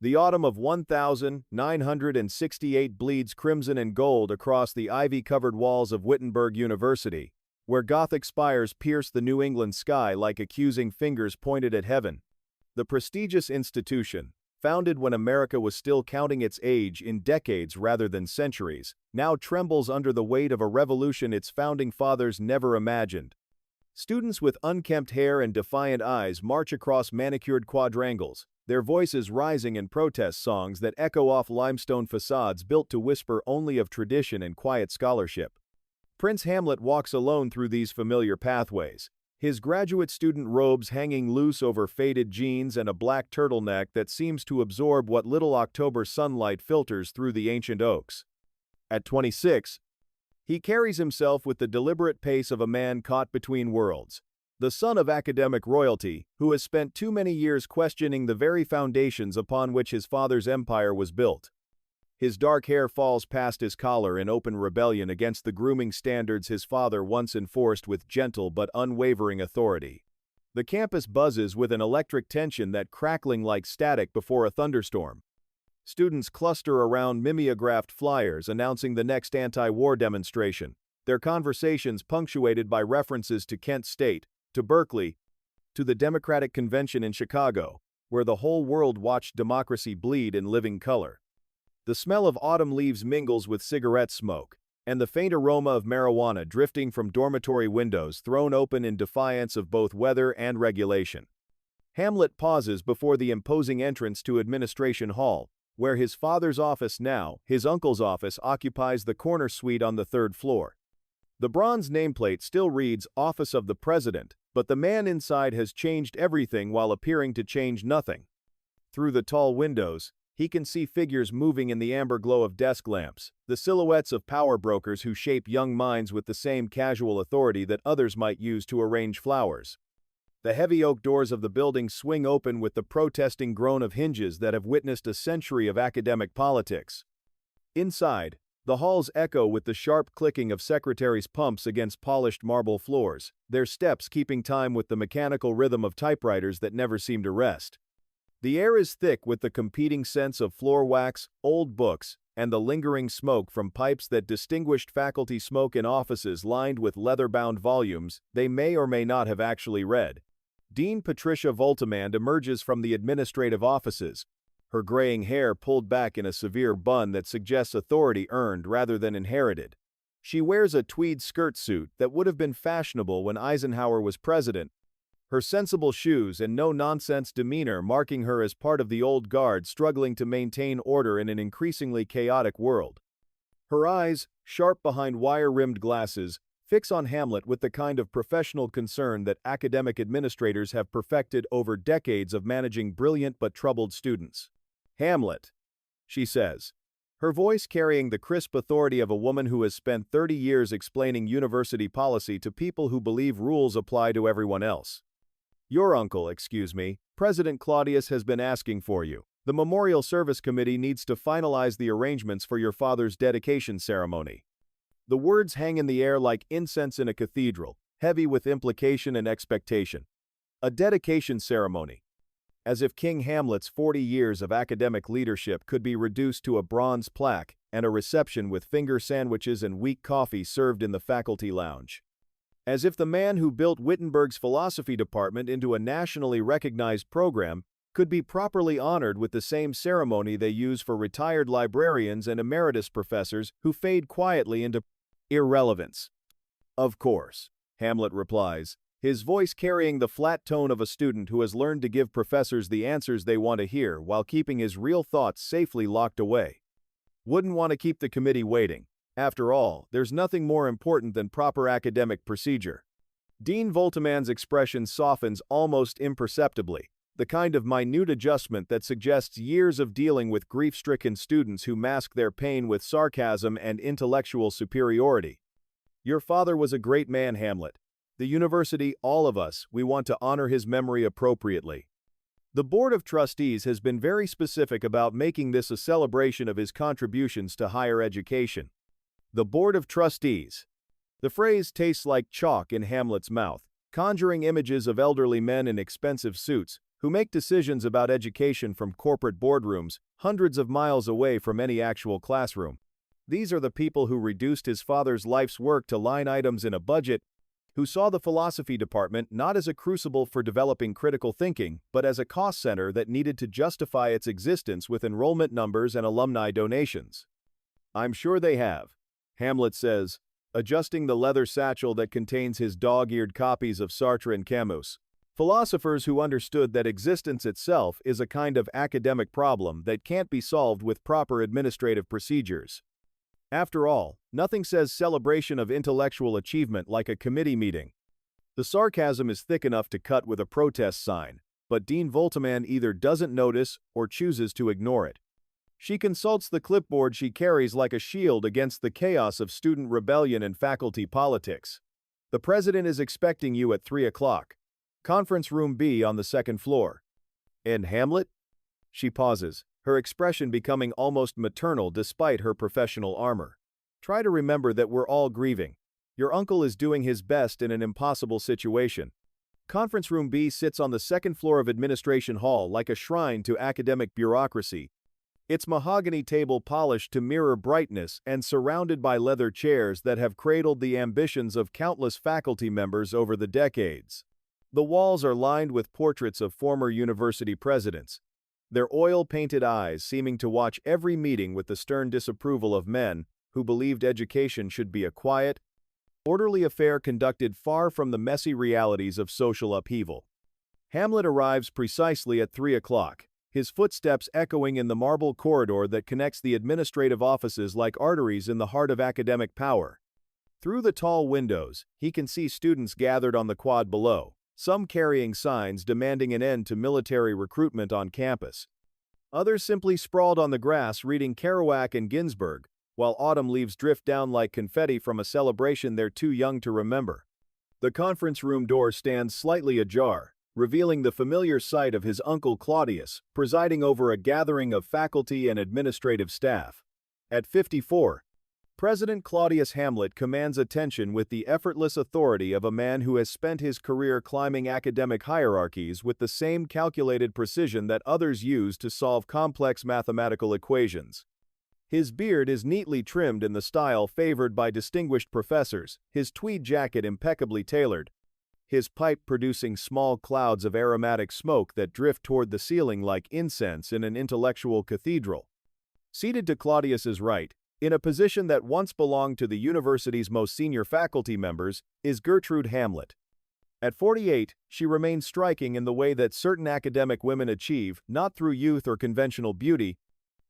The autumn of 1968 bleeds crimson and gold across the ivy-covered walls of Wittenberg University, where Gothic spires pierce the New England sky like accusing fingers pointed at heaven. The prestigious institution, founded when America was still counting its age in decades rather than centuries, now trembles under the weight of a revolution its founding fathers never imagined. Students with unkempt hair and defiant eyes march across manicured quadrangles, their voices rising in protest songs that echo off limestone facades built to whisper only of tradition and quiet scholarship. Prince Hamlet walks alone through these familiar pathways, his graduate student robes hanging loose over faded jeans and a black turtleneck that seems to absorb what little October sunlight filters through the ancient oaks. At 26, he carries himself with the deliberate pace of a man caught between worlds, the son of academic royalty who has spent too many years questioning the very foundations upon which his father's empire was built. His dark hair falls past his collar in open rebellion against the grooming standards his father once enforced with gentle but unwavering authority. The campus buzzes with an electric tension that crackling like static before a thunderstorm. Students cluster around mimeographed flyers announcing the next anti-war demonstration, their conversations punctuated by references to Kent State, to Berkeley, to the Democratic Convention in Chicago, where the whole world watched democracy bleed in living color. The smell of autumn leaves mingles with cigarette smoke, and the faint aroma of marijuana drifting from dormitory windows thrown open in defiance of both weather and regulation. Hamlet pauses before the imposing entrance to Administration Hall, where his father's office now, his uncle's office, occupies the corner suite on the third floor. The bronze nameplate still reads Office of the President, but the man inside has changed everything while appearing to change nothing. Through the tall windows, he can see figures moving in the amber glow of desk lamps, the silhouettes of power brokers who shape young minds with the same casual authority that others might use to arrange flowers. The heavy oak doors of the building swing open with the protesting groan of hinges that have witnessed a century of academic politics. Inside, the halls echo with the sharp clicking of secretaries' pumps against polished marble floors, their steps keeping time with the mechanical rhythm of typewriters that never seem to rest. The air is thick with the competing scents of floor wax, old books, and the lingering smoke from pipes that distinguished faculty smoke in offices lined with leather-bound volumes they may or may not have actually read. Dean Patricia Voltimand emerges from the administrative offices, her graying hair pulled back in a severe bun that suggests authority earned rather than inherited. She wears a tweed skirt suit that would have been fashionable when Eisenhower was president, her sensible shoes and no-nonsense demeanor marking her as part of the old guard struggling to maintain order in an increasingly chaotic world. Her eyes, sharp behind wire-rimmed glasses, fix on Hamlet with the kind of professional concern that academic administrators have perfected over decades of managing brilliant but troubled students. "Hamlet," she says, her voice carrying the crisp authority of a woman who has spent 30 years explaining university policy to people who believe rules apply to everyone else. "Your uncle, President Claudius has been asking for you. The Memorial Service Committee needs to finalize the arrangements for your father's dedication ceremony." The words hang in the air like incense in a cathedral, heavy with implication and expectation. A dedication ceremony. As if King Hamlet's 40 years of academic leadership could be reduced to a bronze plaque and a reception with finger sandwiches and weak coffee served in the faculty lounge. As if the man who built Wittenberg's philosophy department into a nationally recognized program could be properly honored with the same ceremony they use for retired librarians and emeritus professors who fade quietly into irrelevance. "Of course," Hamlet replies, his voice carrying the flat tone of a student who has learned to give professors the answers they want to hear while keeping his real thoughts safely locked away. "Wouldn't want to keep the committee waiting. After all, there's nothing more important than proper academic procedure." Dean Voltimand's expression softens almost imperceptibly, the kind of minute adjustment that suggests years of dealing with grief-stricken students who mask their pain with sarcasm and intellectual superiority. "Your father was a great man, Hamlet. The university, all of us, we want to honor his memory appropriately. The Board of Trustees has been very specific about making this a celebration of his contributions to higher education." The Board of Trustees. The phrase tastes like chalk in Hamlet's mouth, conjuring images of elderly men in expensive suits, who make decisions about education from corporate boardrooms, hundreds of miles away from any actual classroom. These are the people who reduced his father's life's work to line items in a budget, who saw the philosophy department not as a crucible for developing critical thinking, but as a cost center that needed to justify its existence with enrollment numbers and alumni donations. "I'm sure they have," Hamlet says, adjusting the leather satchel that contains his dog-eared copies of Sartre and Camus. Philosophers who understood that existence itself is a kind of academic problem that can't be solved with proper administrative procedures. After all, nothing says celebration of intellectual achievement like a committee meeting. The sarcasm is thick enough to cut with a protest sign, but Dean Voltaman either doesn't notice or chooses to ignore it. She consults the clipboard she carries like a shield against the chaos of student rebellion and faculty politics. "The president is expecting you at 3 o'clock. Conference room B on the second floor." "And Hamlet?" She pauses, her expression becoming almost maternal despite her professional armor. "Try to remember that we're all grieving. Your uncle is doing his best in an impossible situation." Conference room B sits on the second floor of Administration Hall like a shrine to academic bureaucracy, its mahogany table polished to mirror brightness and surrounded by leather chairs that have cradled the ambitions of countless faculty members over the decades. The walls are lined with portraits of former university presidents, their oil-painted eyes seeming to watch every meeting with the stern disapproval of men who believed education should be a quiet, orderly affair conducted far from the messy realities of social upheaval. Hamlet arrives precisely at 3 o'clock, his footsteps echoing in the marble corridor that connects the administrative offices like arteries in the heart of academic power. Through the tall windows, he can see students gathered on the quad below, some carrying signs demanding an end to military recruitment on campus. Others simply sprawled on the grass reading Kerouac and Ginsberg, while autumn leaves drift down like confetti from a celebration they're too young to remember. The conference room door stands slightly ajar, revealing the familiar sight of his uncle Claudius, presiding over a gathering of faculty and administrative staff. At 54, President Claudius Hamlet commands attention with the effortless authority of a man who has spent his career climbing academic hierarchies with the same calculated precision that others use to solve complex mathematical equations. His beard is neatly trimmed in the style favored by distinguished professors, his tweed jacket impeccably tailored, his pipe producing small clouds of aromatic smoke that drift toward the ceiling like incense in an intellectual cathedral. Seated to Claudius's right, in a position that once belonged to the university's most senior faculty members, is Gertrude Hamlet. At 48, she remains striking in the way that certain academic women achieve, not through youth or conventional beauty,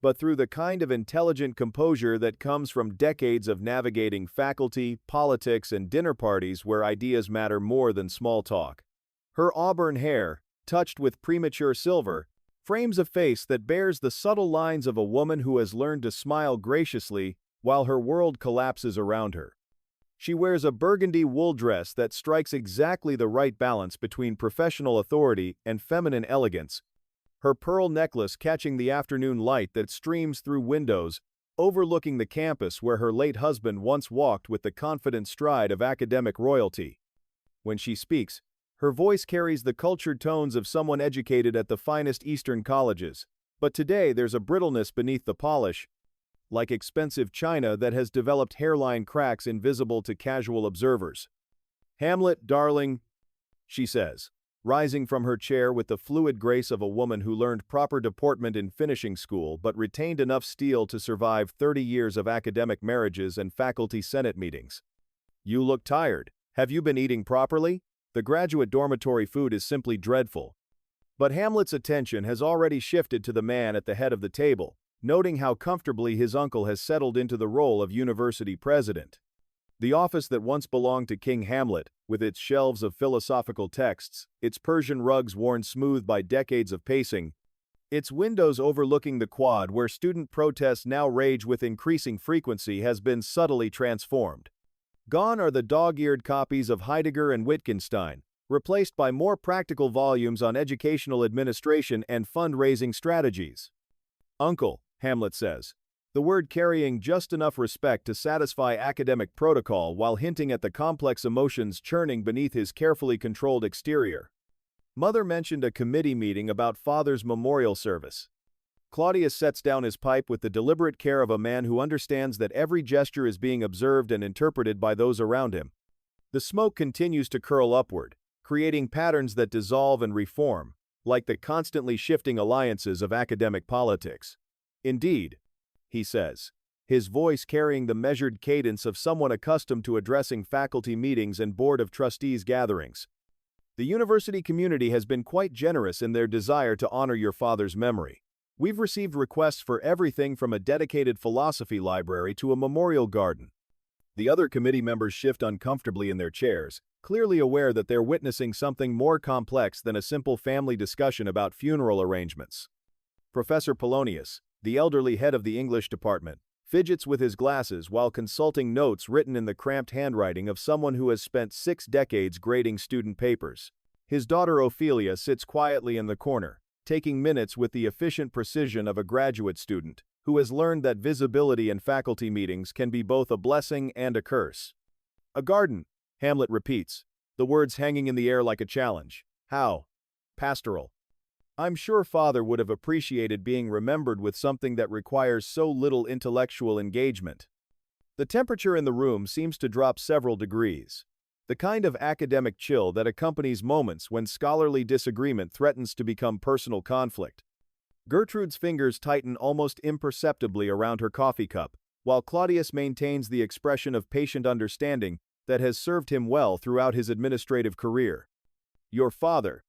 but through the kind of intelligent composure that comes from decades of navigating faculty, politics, and dinner parties where ideas matter more than small talk. Her auburn hair, touched with premature silver, frames a face that bears the subtle lines of a woman who has learned to smile graciously while her world collapses around her. She wears a burgundy wool dress that strikes exactly the right balance between professional authority and feminine elegance, her pearl necklace catching the afternoon light that streams through windows, overlooking the campus where her late husband once walked with the confident stride of academic royalty. When she speaks, her voice carries the cultured tones of someone educated at the finest Eastern colleges, but today there's a brittleness beneath the polish, like expensive china that has developed hairline cracks invisible to casual observers. "Hamlet, darling," she says, rising from her chair with the fluid grace of a woman who learned proper deportment in finishing school but retained enough steel to survive 30 years of academic marriages and faculty senate meetings. "You look tired. Have you been eating properly? The graduate dormitory food is simply dreadful." But Hamlet's attention has already shifted to the man at the head of the table, noting how comfortably his uncle has settled into the role of university president. The office that once belonged to King Hamlet, with its shelves of philosophical texts, its Persian rugs worn smooth by decades of pacing, its windows overlooking the quad where student protests now rage with increasing frequency, has been subtly transformed. Gone are the dog-eared copies of Heidegger and Wittgenstein, replaced by more practical volumes on educational administration and fundraising strategies. "Uncle," Hamlet says, the word carrying just enough respect to satisfy academic protocol while hinting at the complex emotions churning beneath his carefully controlled exterior. Mother mentioned a committee meeting about father's memorial service. Claudius sets down his pipe with the deliberate care of a man who understands that every gesture is being observed and interpreted by those around him. The smoke continues to curl upward, creating patterns that dissolve and reform, like the constantly shifting alliances of academic politics. Indeed, he says, his voice carrying the measured cadence of someone accustomed to addressing faculty meetings and board of trustees gatherings. The university community has been quite generous in their desire to honor your father's memory. We've received requests for everything from a dedicated philosophy library to a memorial garden. The other committee members shift uncomfortably in their chairs, clearly aware that they're witnessing something more complex than a simple family discussion about funeral arrangements. Professor Polonius, the elderly head of the English department, fidgets with his glasses while consulting notes written in the cramped handwriting of someone who has spent 6 decades grading student papers. His daughter Ophelia sits quietly in the corner, taking minutes with the efficient precision of a graduate student who has learned that visibility in faculty meetings can be both a blessing and a curse. A garden, Hamlet repeats, the words hanging in the air like a challenge. How? Pastoral. I'm sure father would have appreciated being remembered with something that requires so little intellectual engagement. The temperature in the room seems to drop several degrees. The kind of academic chill that accompanies moments when scholarly disagreement threatens to become personal conflict. Gertrude's fingers tighten almost imperceptibly around her coffee cup, while Claudius maintains the expression of patient understanding that has served him well throughout his administrative career. Your father,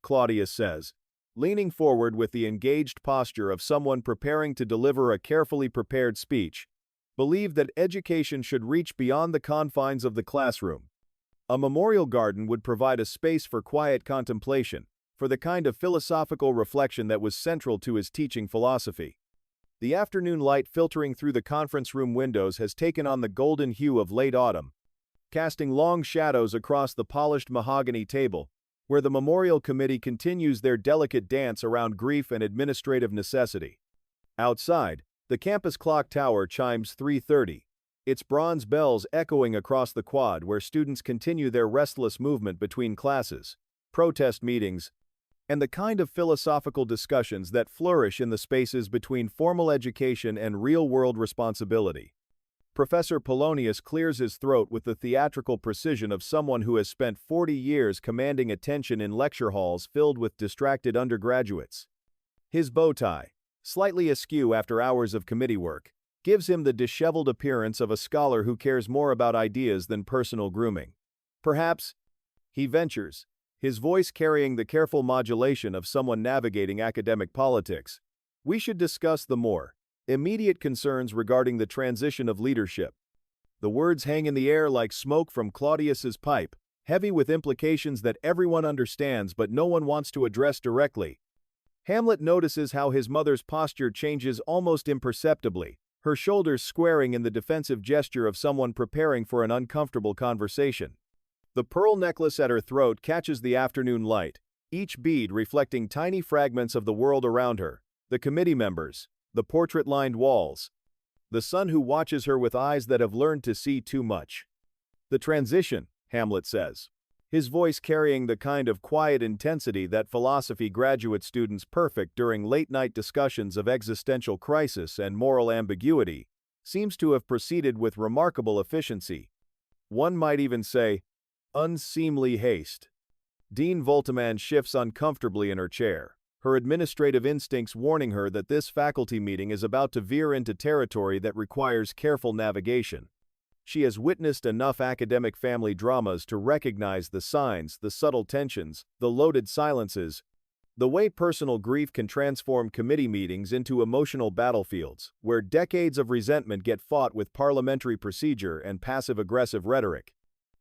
Claudius says, leaning forward with the engaged posture of someone preparing to deliver a carefully prepared speech, believed that education should reach beyond the confines of the classroom. A memorial garden would provide a space for quiet contemplation, for the kind of philosophical reflection that was central to his teaching philosophy. The afternoon light filtering through the conference room windows has taken on the golden hue of late autumn, casting long shadows across the polished mahogany table, where the memorial committee continues their delicate dance around grief and administrative necessity. Outside, the campus clock tower chimes 3:30, its bronze bells echoing across the quad where students continue their restless movement between classes, protest meetings, and the kind of philosophical discussions that flourish in the spaces between formal education and real-world responsibility. Professor Polonius clears his throat with the theatrical precision of someone who has spent 40 years commanding attention in lecture halls filled with distracted undergraduates. His bow tie, slightly askew after hours of committee work, gives him the disheveled appearance of a scholar who cares more about ideas than personal grooming. Perhaps, he ventures, his voice carrying the careful modulation of someone navigating academic politics, we should discuss the more immediate concerns regarding the transition of leadership. The words hang in the air like smoke from Claudius's pipe, heavy with implications that everyone understands but no one wants to address directly. Hamlet notices how his mother's posture changes almost imperceptibly, her shoulders squaring in the defensive gesture of someone preparing for an uncomfortable conversation. The pearl necklace at her throat catches the afternoon light, each bead reflecting tiny fragments of the world around her, the committee members, the portrait-lined walls, the son who watches her with eyes that have learned to see too much. The transition, Hamlet says, his voice carrying the kind of quiet intensity that philosophy graduate students perfect during late-night discussions of existential crisis and moral ambiguity, seems to have proceeded with remarkable efficiency. One might even say, unseemly haste. Dean Volteman shifts uncomfortably in her chair, her administrative instincts warning her that this faculty meeting is about to veer into territory that requires careful navigation. She has witnessed enough academic family dramas to recognize the signs, the subtle tensions, the loaded silences, the way personal grief can transform committee meetings into emotional battlefields, where decades of resentment get fought with parliamentary procedure and passive-aggressive rhetoric.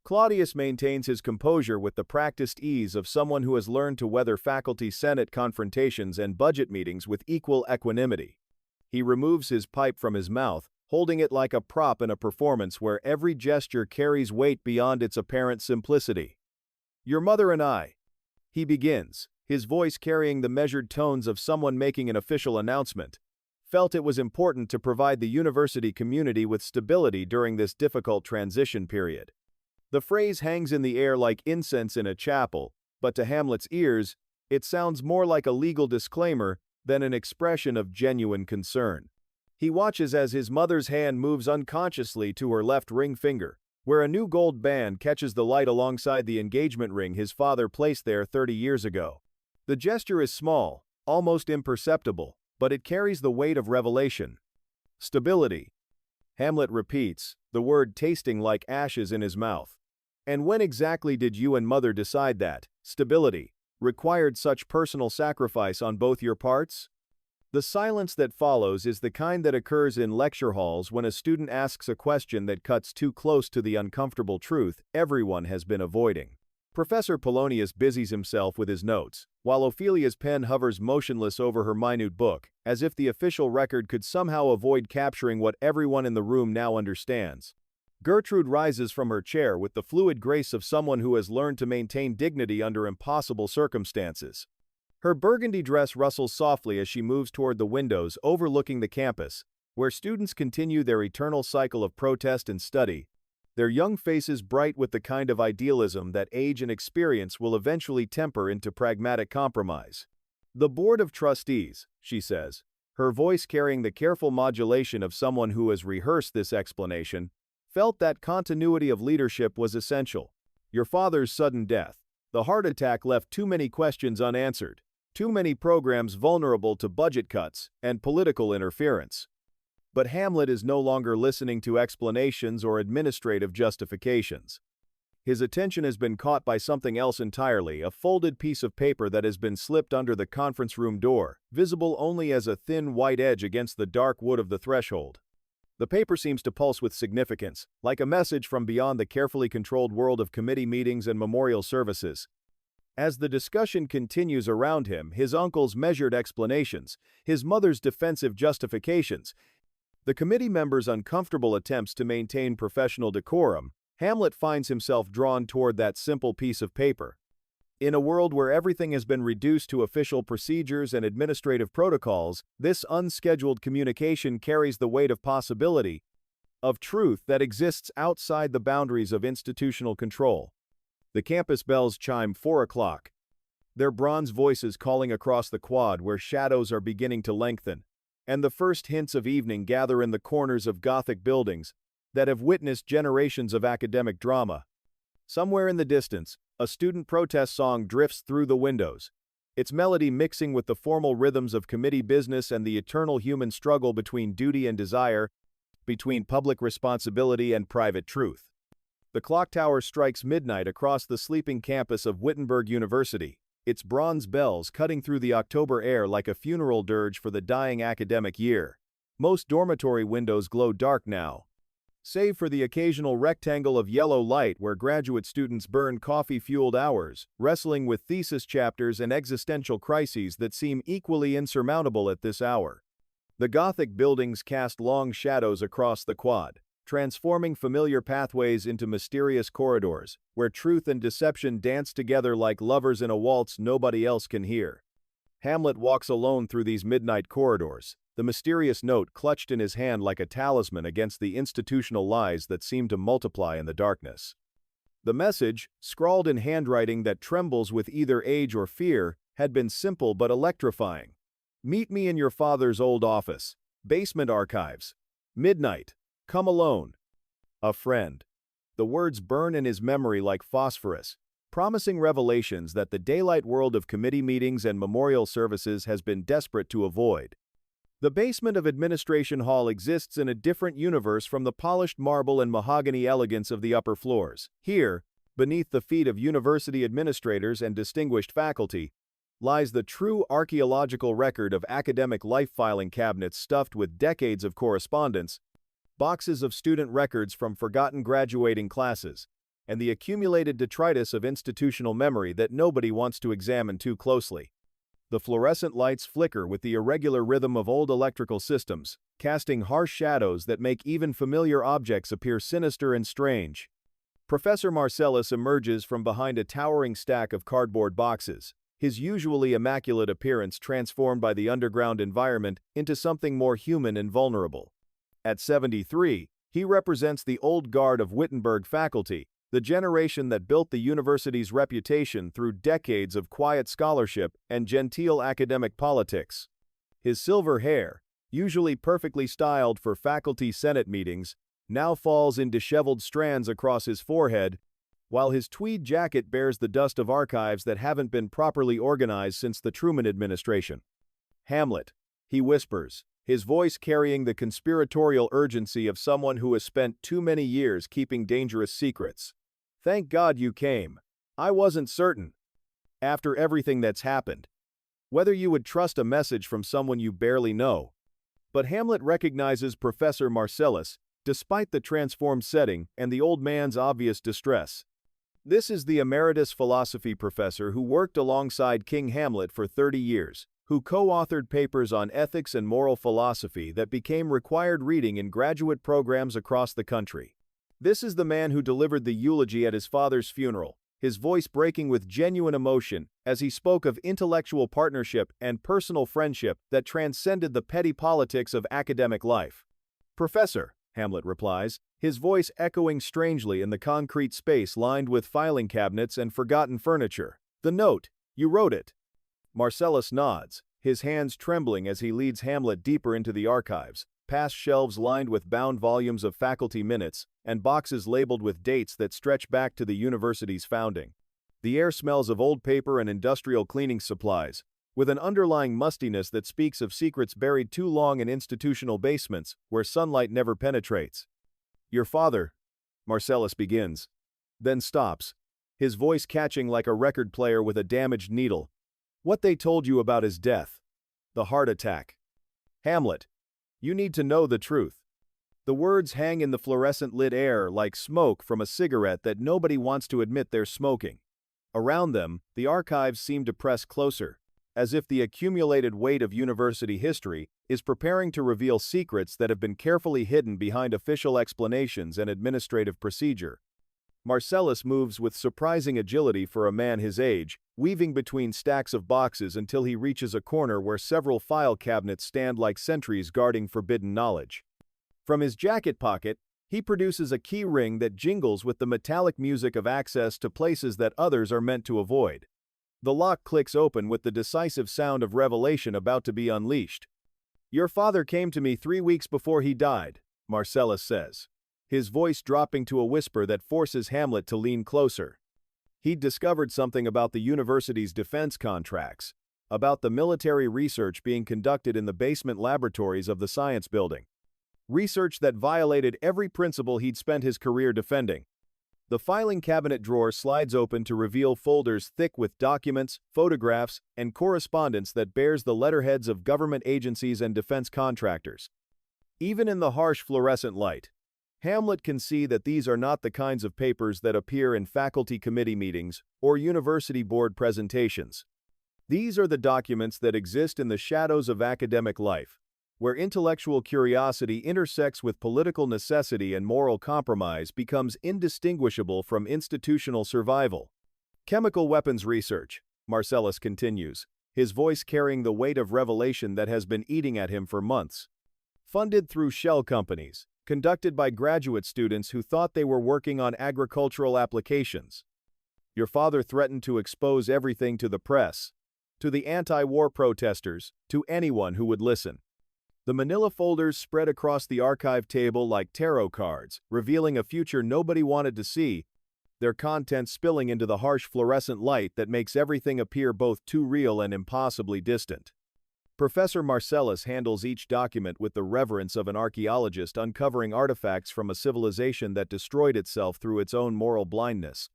Claudius maintains his composure with the practiced ease of someone who has learned to weather faculty senate confrontations and budget meetings with equal equanimity. He removes his pipe from his mouth, holding it like a prop in a performance where every gesture carries weight beyond its apparent simplicity. Your mother and I, he begins, his voice carrying the measured tones of someone making an official announcement, felt it was important to provide the university community with stability during this difficult transition period. The phrase hangs in the air like incense in a chapel, but to Hamlet's ears, it sounds more like a legal disclaimer than an expression of genuine concern. He watches as his mother's hand moves unconsciously to her left ring finger, where a new gold band catches the light alongside the engagement ring his father placed there 30 years ago. The gesture is small, almost imperceptible, but it carries the weight of revelation. Stability. Hamlet repeats, the word tasting like ashes in his mouth. And when exactly did you and mother decide that stability required such personal sacrifice on both your parts? The silence that follows is the kind that occurs in lecture halls when a student asks a question that cuts too close to the uncomfortable truth everyone has been avoiding. Professor Polonius busies himself with his notes, while Ophelia's pen hovers motionless over her minute book, as if the official record could somehow avoid capturing what everyone in the room now understands. Gertrude rises from her chair with the fluid grace of someone who has learned to maintain dignity under impossible circumstances. Her burgundy dress rustles softly as she moves toward the windows overlooking the campus, where students continue their eternal cycle of protest and study, their young faces bright with the kind of idealism that age and experience will eventually temper into pragmatic compromise. The Board of Trustees, she says, her voice carrying the careful modulation of someone who has rehearsed this explanation, felt that continuity of leadership was essential. Your father's sudden death, the heart attack left too many questions unanswered, too many programs vulnerable to budget cuts and political interference. But Hamlet is no longer listening to explanations or administrative justifications. His attention has been caught by something else entirely, a folded piece of paper that has been slipped under the conference room door, visible only as a thin white edge against the dark wood of the threshold. The paper seems to pulse with significance, like a message from beyond the carefully controlled world of committee meetings and memorial services. As the discussion continues around him, his uncle's measured explanations, his mother's defensive justifications, the committee members' uncomfortable attempts to maintain professional decorum, Hamlet finds himself drawn toward that simple piece of paper. In a world where everything has been reduced to official procedures and administrative protocols, this unscheduled communication carries the weight of possibility, of truth that exists outside the boundaries of institutional control. The campus bells chime 4 o'clock, their bronze voices calling across the quad where shadows are beginning to lengthen, and the first hints of evening gather in the corners of Gothic buildings that have witnessed generations of academic drama. Somewhere in the distance, a student protest song drifts through the windows, its melody mixing with the formal rhythms of committee business and the eternal human struggle between duty and desire, between public responsibility and private truth. The clock tower strikes midnight across the sleeping campus of Wittenberg University, its bronze bells cutting through the October air like a funeral dirge for the dying academic year. Most dormitory windows glow dark now, save for the occasional rectangle of yellow light where graduate students burn coffee-fueled hours, wrestling with thesis chapters and existential crises that seem equally insurmountable at this hour. The Gothic buildings cast long shadows across the quad, transforming familiar pathways into mysterious corridors, where truth and deception dance together like lovers in a waltz nobody else can hear. Hamlet walks alone through these midnight corridors, the mysterious note clutched in his hand like a talisman against the institutional lies that seem to multiply in the darkness. The message, scrawled in handwriting that trembles with either age or fear, had been simple but electrifying. Meet me in your father's old office. Basement archives. Midnight. Come alone. A friend. The words burn in his memory like phosphorus, promising revelations that the daylight world of committee meetings and memorial services has been desperate to avoid. The basement of Administration Hall exists in a different universe from the polished marble and mahogany elegance of the upper floors. Here, beneath the feet of university administrators and distinguished faculty, lies the true archaeological record of academic life filing cabinets stuffed with decades of correspondence, boxes of student records from forgotten graduating classes, and the accumulated detritus of institutional memory that nobody wants to examine too closely. The fluorescent lights flicker with the irregular rhythm of old electrical systems, casting harsh shadows that make even familiar objects appear sinister and strange. Professor Marcellus emerges from behind a towering stack of cardboard boxes, his usually immaculate appearance transformed by the underground environment into something more human and vulnerable. At 73, he represents the old guard of Wittenberg faculty, the generation that built the university's reputation through decades of quiet scholarship and genteel academic politics. His silver hair, usually perfectly styled for faculty senate meetings, now falls in disheveled strands across his forehead, while his tweed jacket bears the dust of archives that haven't been properly organized since the Truman administration. "Hamlet," he whispers, his voice carrying the conspiratorial urgency of someone who has spent too many years keeping dangerous secrets. "Thank God you came. I wasn't certain, after everything that's happened, whether you would trust a message from someone you barely know." But Hamlet recognizes Professor Marcellus, despite the transformed setting and the old man's obvious distress. This is the emeritus philosophy professor who worked alongside King Hamlet for 30 years, who co-authored papers on ethics and moral philosophy that became required reading in graduate programs across the country. This is the man who delivered the eulogy at his father's funeral, his voice breaking with genuine emotion as he spoke of intellectual partnership and personal friendship that transcended the petty politics of academic life. "Professor," Hamlet replies, his voice echoing strangely in the concrete space lined with filing cabinets and forgotten furniture. "The note, you wrote it." Marcellus nods, his hands trembling as he leads Hamlet deeper into the archives, past shelves lined with bound volumes of faculty minutes, and boxes labeled with dates that stretch back to the university's founding. The air smells of old paper and industrial cleaning supplies, with an underlying mustiness that speaks of secrets buried too long in institutional basements where sunlight never penetrates. "Your father," Marcellus begins, then stops, his voice catching like a record player with a damaged needle. "What they told you about his death. The heart attack." "Hamlet, you need to know the truth." The words hang in the fluorescent-lit air like smoke from a cigarette that nobody wants to admit they're smoking. Around them, the archives seem to press closer, as if the accumulated weight of university history is preparing to reveal secrets that have been carefully hidden behind official explanations and administrative procedure. Marcellus moves with surprising agility for a man his age, weaving between stacks of boxes until he reaches a corner where several file cabinets stand like sentries guarding forbidden knowledge. From his jacket pocket, he produces a key ring that jingles with the metallic music of access to places that others are meant to avoid. The lock clicks open with the decisive sound of revelation about to be unleashed. "Your father came to me 3 weeks before he died," Marcellus says, his voice dropping to a whisper that forces Hamlet to lean closer. He'd discovered something about the university's defense contracts, about the military research being conducted in the basement laboratories of the science building. Research that violated every principle he'd spent his career defending. The filing cabinet drawer slides open to reveal folders thick with documents, photographs, and correspondence that bears the letterheads of government agencies and defense contractors. Even in the harsh fluorescent light, Hamlet can see that these are not the kinds of papers that appear in faculty committee meetings or university board presentations. These are the documents that exist in the shadows of academic life, where intellectual curiosity intersects with political necessity and moral compromise becomes indistinguishable from institutional survival. "Chemical weapons research," Marcellus continues, his voice carrying the weight of revelation that has been eating at him for months. "Funded through shell companies, conducted by graduate students who thought they were working on agricultural applications. Your father threatened to expose everything to the press, to the anti-war protesters, to anyone who would listen." The manila folders spread across the archive table like tarot cards, revealing a future nobody wanted to see, their contents spilling into the harsh fluorescent light that makes everything appear both too real and impossibly distant. Professor Marcellus handles each document with the reverence of an archaeologist uncovering artifacts from a civilization that destroyed itself through its own moral blindness.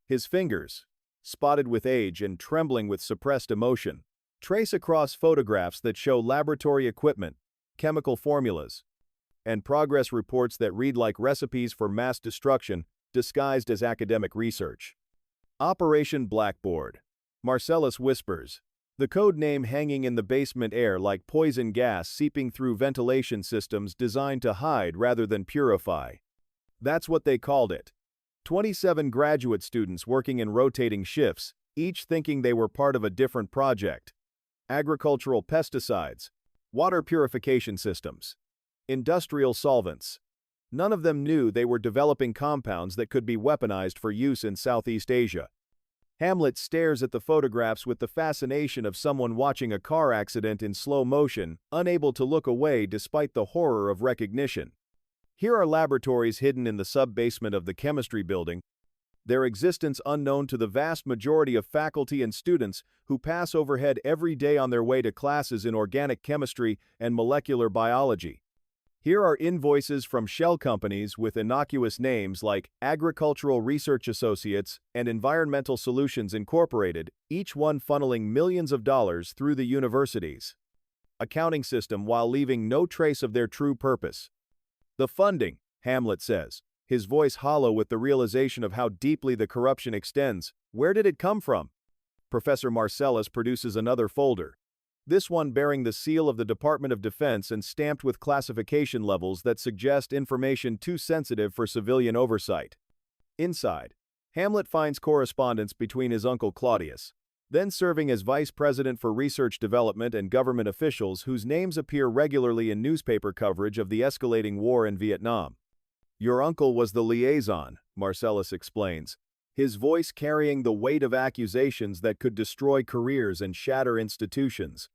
His fingers, spotted with age and trembling with suppressed emotion, trace across photographs that show laboratory equipment, chemical formulas, and progress reports that read like recipes for mass destruction disguised as academic research. "Operation Blackboard," Marcellus whispers, the code name hanging in the basement air like poison gas seeping through ventilation systems designed to hide rather than purify. That's what they called it. 27 graduate students working in rotating shifts, each thinking they were part of a different project. Agricultural pesticides, water purification systems, industrial solvents. None of them knew they were developing compounds that could be weaponized for use in Southeast Asia. Hamlet stares at the photographs with the fascination of someone watching a car accident in slow motion, unable to look away despite the horror of recognition. Here are laboratories hidden in the sub-basement of the chemistry building, their existence unknown to the vast majority of faculty and students who pass overhead every day on their way to classes in organic chemistry and molecular biology. Here are invoices from shell companies with innocuous names like Agricultural Research Associates and Environmental Solutions Incorporated, each one funneling millions of dollars through the university's accounting system while leaving no trace of their true purpose. The funding, Hamlet says, his voice hollow with the realization of how deeply the corruption extends. Where did it come from? Professor Marcellus produces another folder, this one bearing the seal of the Department of Defense and stamped with classification levels that suggest information too sensitive for civilian oversight. Inside, Hamlet finds correspondence between his uncle Claudius, then serving as vice president for research development, and government officials whose names appear regularly in newspaper coverage of the escalating war in Vietnam. Your uncle was the liaison, Marcellus explains, his voice carrying the weight of accusations that could destroy careers and shatter institutions.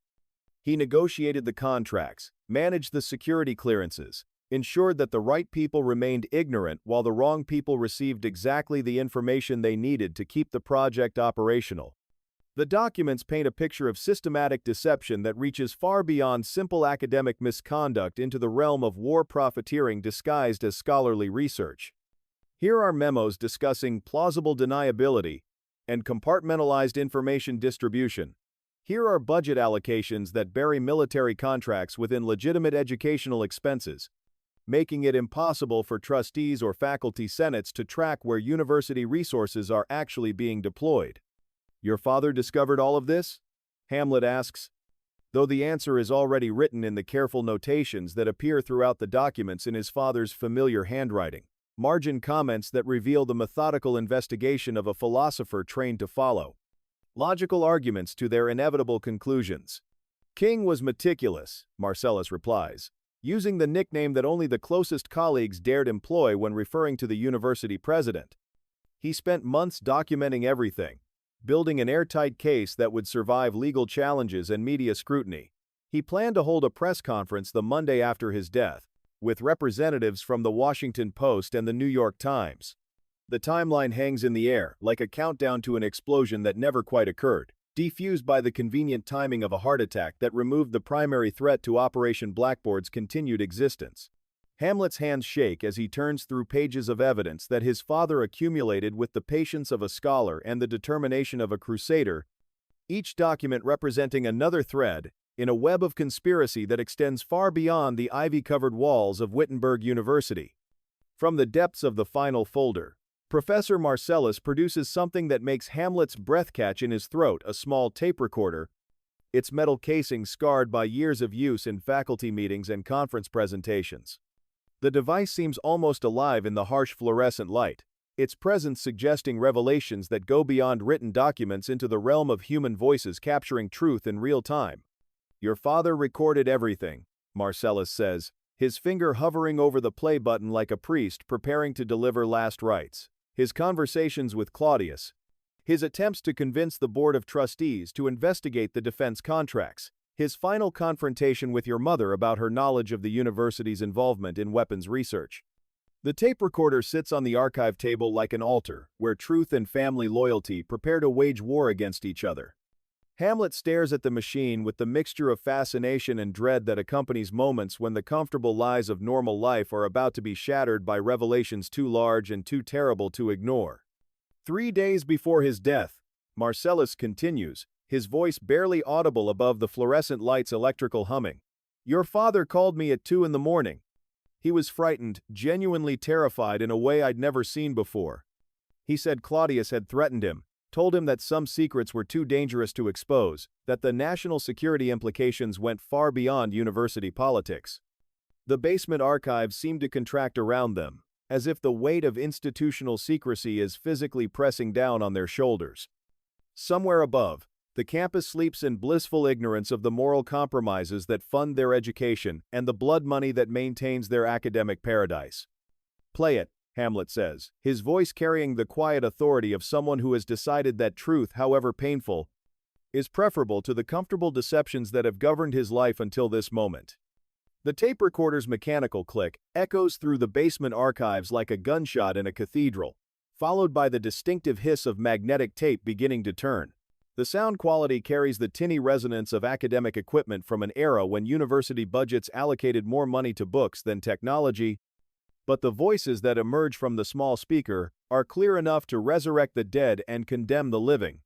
He negotiated the contracts, managed the security clearances, ensured that the right people remained ignorant while the wrong people received exactly the information they needed to keep the project operational. The documents paint a picture of systematic deception that reaches far beyond simple academic misconduct into the realm of war profiteering disguised as scholarly research. Here are memos discussing plausible deniability and compartmentalized information distribution. Here are budget allocations that bury military contracts within legitimate educational expenses, making it impossible for trustees or faculty senates to track where university resources are actually being deployed. Your father discovered all of this? Hamlet asks, though the answer is already written in the careful notations that appear throughout the documents in his father's familiar handwriting, margin comments that reveal the methodical investigation of a philosopher trained to follow logical arguments to their inevitable conclusions. King was meticulous, Marcellus replies, using the nickname that only the closest colleagues dared employ when referring to the university president. He spent months documenting everything, building an airtight case that would survive legal challenges and media scrutiny. He planned to hold a press conference the Monday after his death, with representatives from the Washington Post and the New York Times. The timeline hangs in the air, like a countdown to an explosion that never quite occurred, defused by the convenient timing of a heart attack that removed the primary threat to Operation Blackboard's continued existence. Hamlet's hands shake as he turns through pages of evidence that his father accumulated with the patience of a scholar and the determination of a crusader, each document representing another thread in a web of conspiracy that extends far beyond the ivy-covered walls of Wittenberg University. From the depths of the final folder, Professor Marcellus produces something that makes Hamlet's breath catch in his throat, a small tape recorder, its metal casing scarred by years of use in faculty meetings and conference presentations. The device seems almost alive in the harsh fluorescent light, its presence suggesting revelations that go beyond written documents into the realm of human voices capturing truth in real time. Your father recorded everything, Marcellus says, his finger hovering over the play button like a priest preparing to deliver last rites. His conversations with Claudius, his attempts to convince the Board of Trustees to investigate the defense contracts, his final confrontation with your mother about her knowledge of the university's involvement in weapons research. The tape recorder sits on the archive table like an altar, where truth and family loyalty prepare to wage war against each other. Hamlet stares at the machine with the mixture of fascination and dread that accompanies moments when the comfortable lies of normal life are about to be shattered by revelations too large and too terrible to ignore. 3 days before his death, Marcellus continues, his voice barely audible above the fluorescent light's electrical humming. Your father called me at 2 a.m. He was frightened, genuinely terrified in a way I'd never seen before. He said Claudius had threatened him, told him that some secrets were too dangerous to expose, that the national security implications went far beyond university politics. The basement archives seemed to contract around them, as if the weight of institutional secrecy is physically pressing down on their shoulders. Somewhere above, the campus sleeps in blissful ignorance of the moral compromises that fund their education and the blood money that maintains their academic paradise. "Play it," Hamlet says, his voice carrying the quiet authority of someone who has decided that truth, however painful, is preferable to the comfortable deceptions that have governed his life until this moment. The tape recorder's mechanical click echoes through the basement archives like a gunshot in a cathedral, followed by the distinctive hiss of magnetic tape beginning to turn. The sound quality carries the tinny resonance of academic equipment from an era when university budgets allocated more money to books than technology, but the voices that emerge from the small speaker are clear enough to resurrect the dead and condemn the living.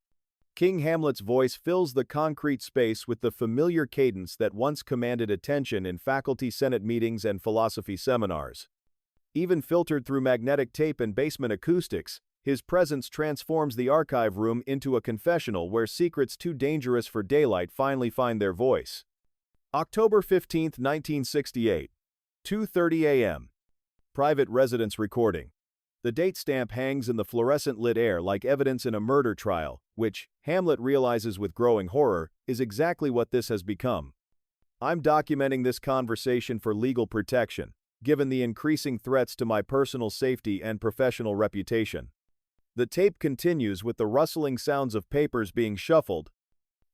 King Hamlet's voice fills the concrete space with the familiar cadence that once commanded attention in faculty senate meetings and philosophy seminars. Even filtered through magnetic tape and basement acoustics, his presence transforms the archive room into a confessional where secrets too dangerous for daylight finally find their voice. October 15, 1968, 2:30 a.m. Private residence recording. The date stamp hangs in the fluorescent-lit air like evidence in a murder trial, which, Hamlet realizes with growing horror, is exactly what this has become. "I'm documenting this conversation for legal protection, given the increasing threats to my personal safety and professional reputation." The tape continues with the rustling sounds of papers being shuffled,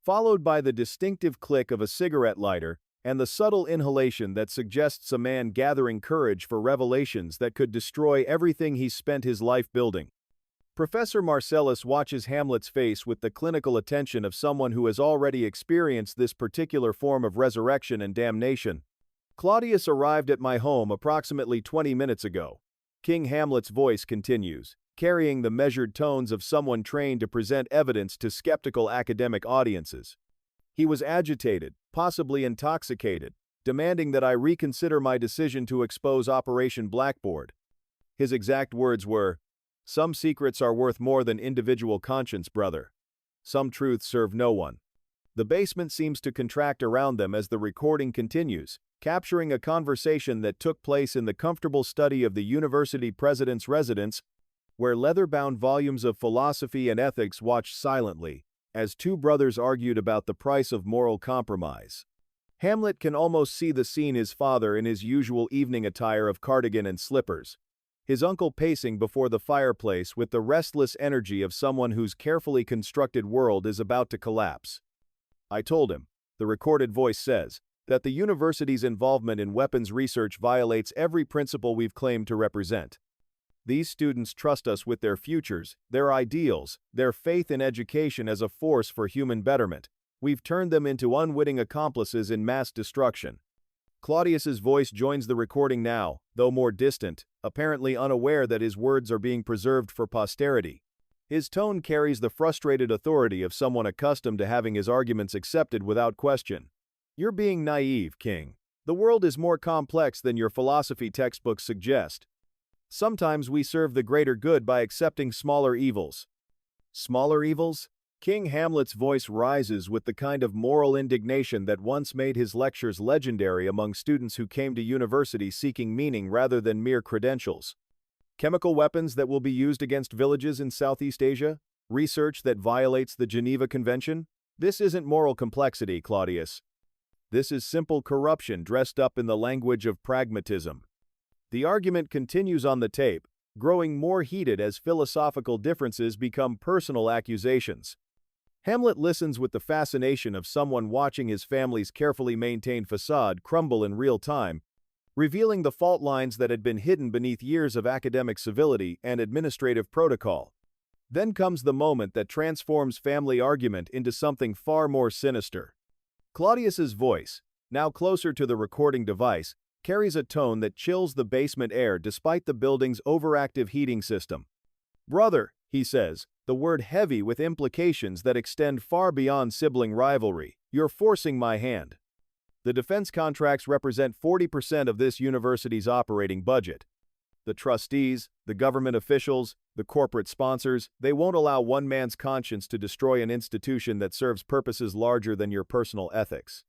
followed by the distinctive click of a cigarette lighter and the subtle inhalation that suggests a man gathering courage for revelations that could destroy everything he's spent his life building. Professor Marcellus watches Hamlet's face with the clinical attention of someone who has already experienced this particular form of resurrection and damnation. "Claudius arrived at my home approximately 20 minutes ago." King Hamlet's voice continues, carrying the measured tones of someone trained to present evidence to skeptical academic audiences. "He was agitated, possibly intoxicated, demanding that I reconsider my decision to expose Operation Blackboard." His exact words were, "Some secrets are worth more than individual conscience, brother. Some truths serve no one." The basement seems to contract around them as the recording continues, capturing a conversation that took place in the comfortable study of the university president's residence, where leather-bound volumes of philosophy and ethics watched silently, as two brothers argued about the price of moral compromise. Hamlet can almost see the scene: his father in his usual evening attire of cardigan and slippers, his uncle pacing before the fireplace with the restless energy of someone whose carefully constructed world is about to collapse. "I told him," the recorded voice says, "that the university's involvement in weapons research violates every principle we've claimed to represent. These students trust us with their futures, their ideals, their faith in education as a force for human betterment. We've turned them into unwitting accomplices in mass destruction." Claudius's voice joins the recording now, though more distant, apparently unaware that his words are being preserved for posterity. His tone carries the frustrated authority of someone accustomed to having his arguments accepted without question. "You're being naive, King. The world is more complex than your philosophy textbooks suggest. Sometimes we serve the greater good by accepting smaller evils." Smaller evils? King Hamlet's voice rises with the kind of moral indignation that once made his lectures legendary among students who came to university seeking meaning rather than mere credentials. Chemical weapons that will be used against villages in Southeast Asia? Research that violates the Geneva Convention? This isn't moral complexity, Claudius. This is simple corruption dressed up in the language of pragmatism. The argument continues on the tape, growing more heated as philosophical differences become personal accusations. Hamlet listens with the fascination of someone watching his family's carefully maintained facade crumble in real time, revealing the fault lines that had been hidden beneath years of academic civility and administrative protocol. Then comes the moment that transforms family argument into something far more sinister. Claudius's voice, now closer to the recording device, carries a tone that chills the basement air despite the building's overactive heating system. "Brother," he says, the word heavy with implications that extend far beyond sibling rivalry, "you're forcing my hand. The defense contracts represent 40% of this university's operating budget. The trustees, the government officials, the corporate sponsors, they won't allow one man's conscience to destroy an institution that serves purposes larger than your personal ethics.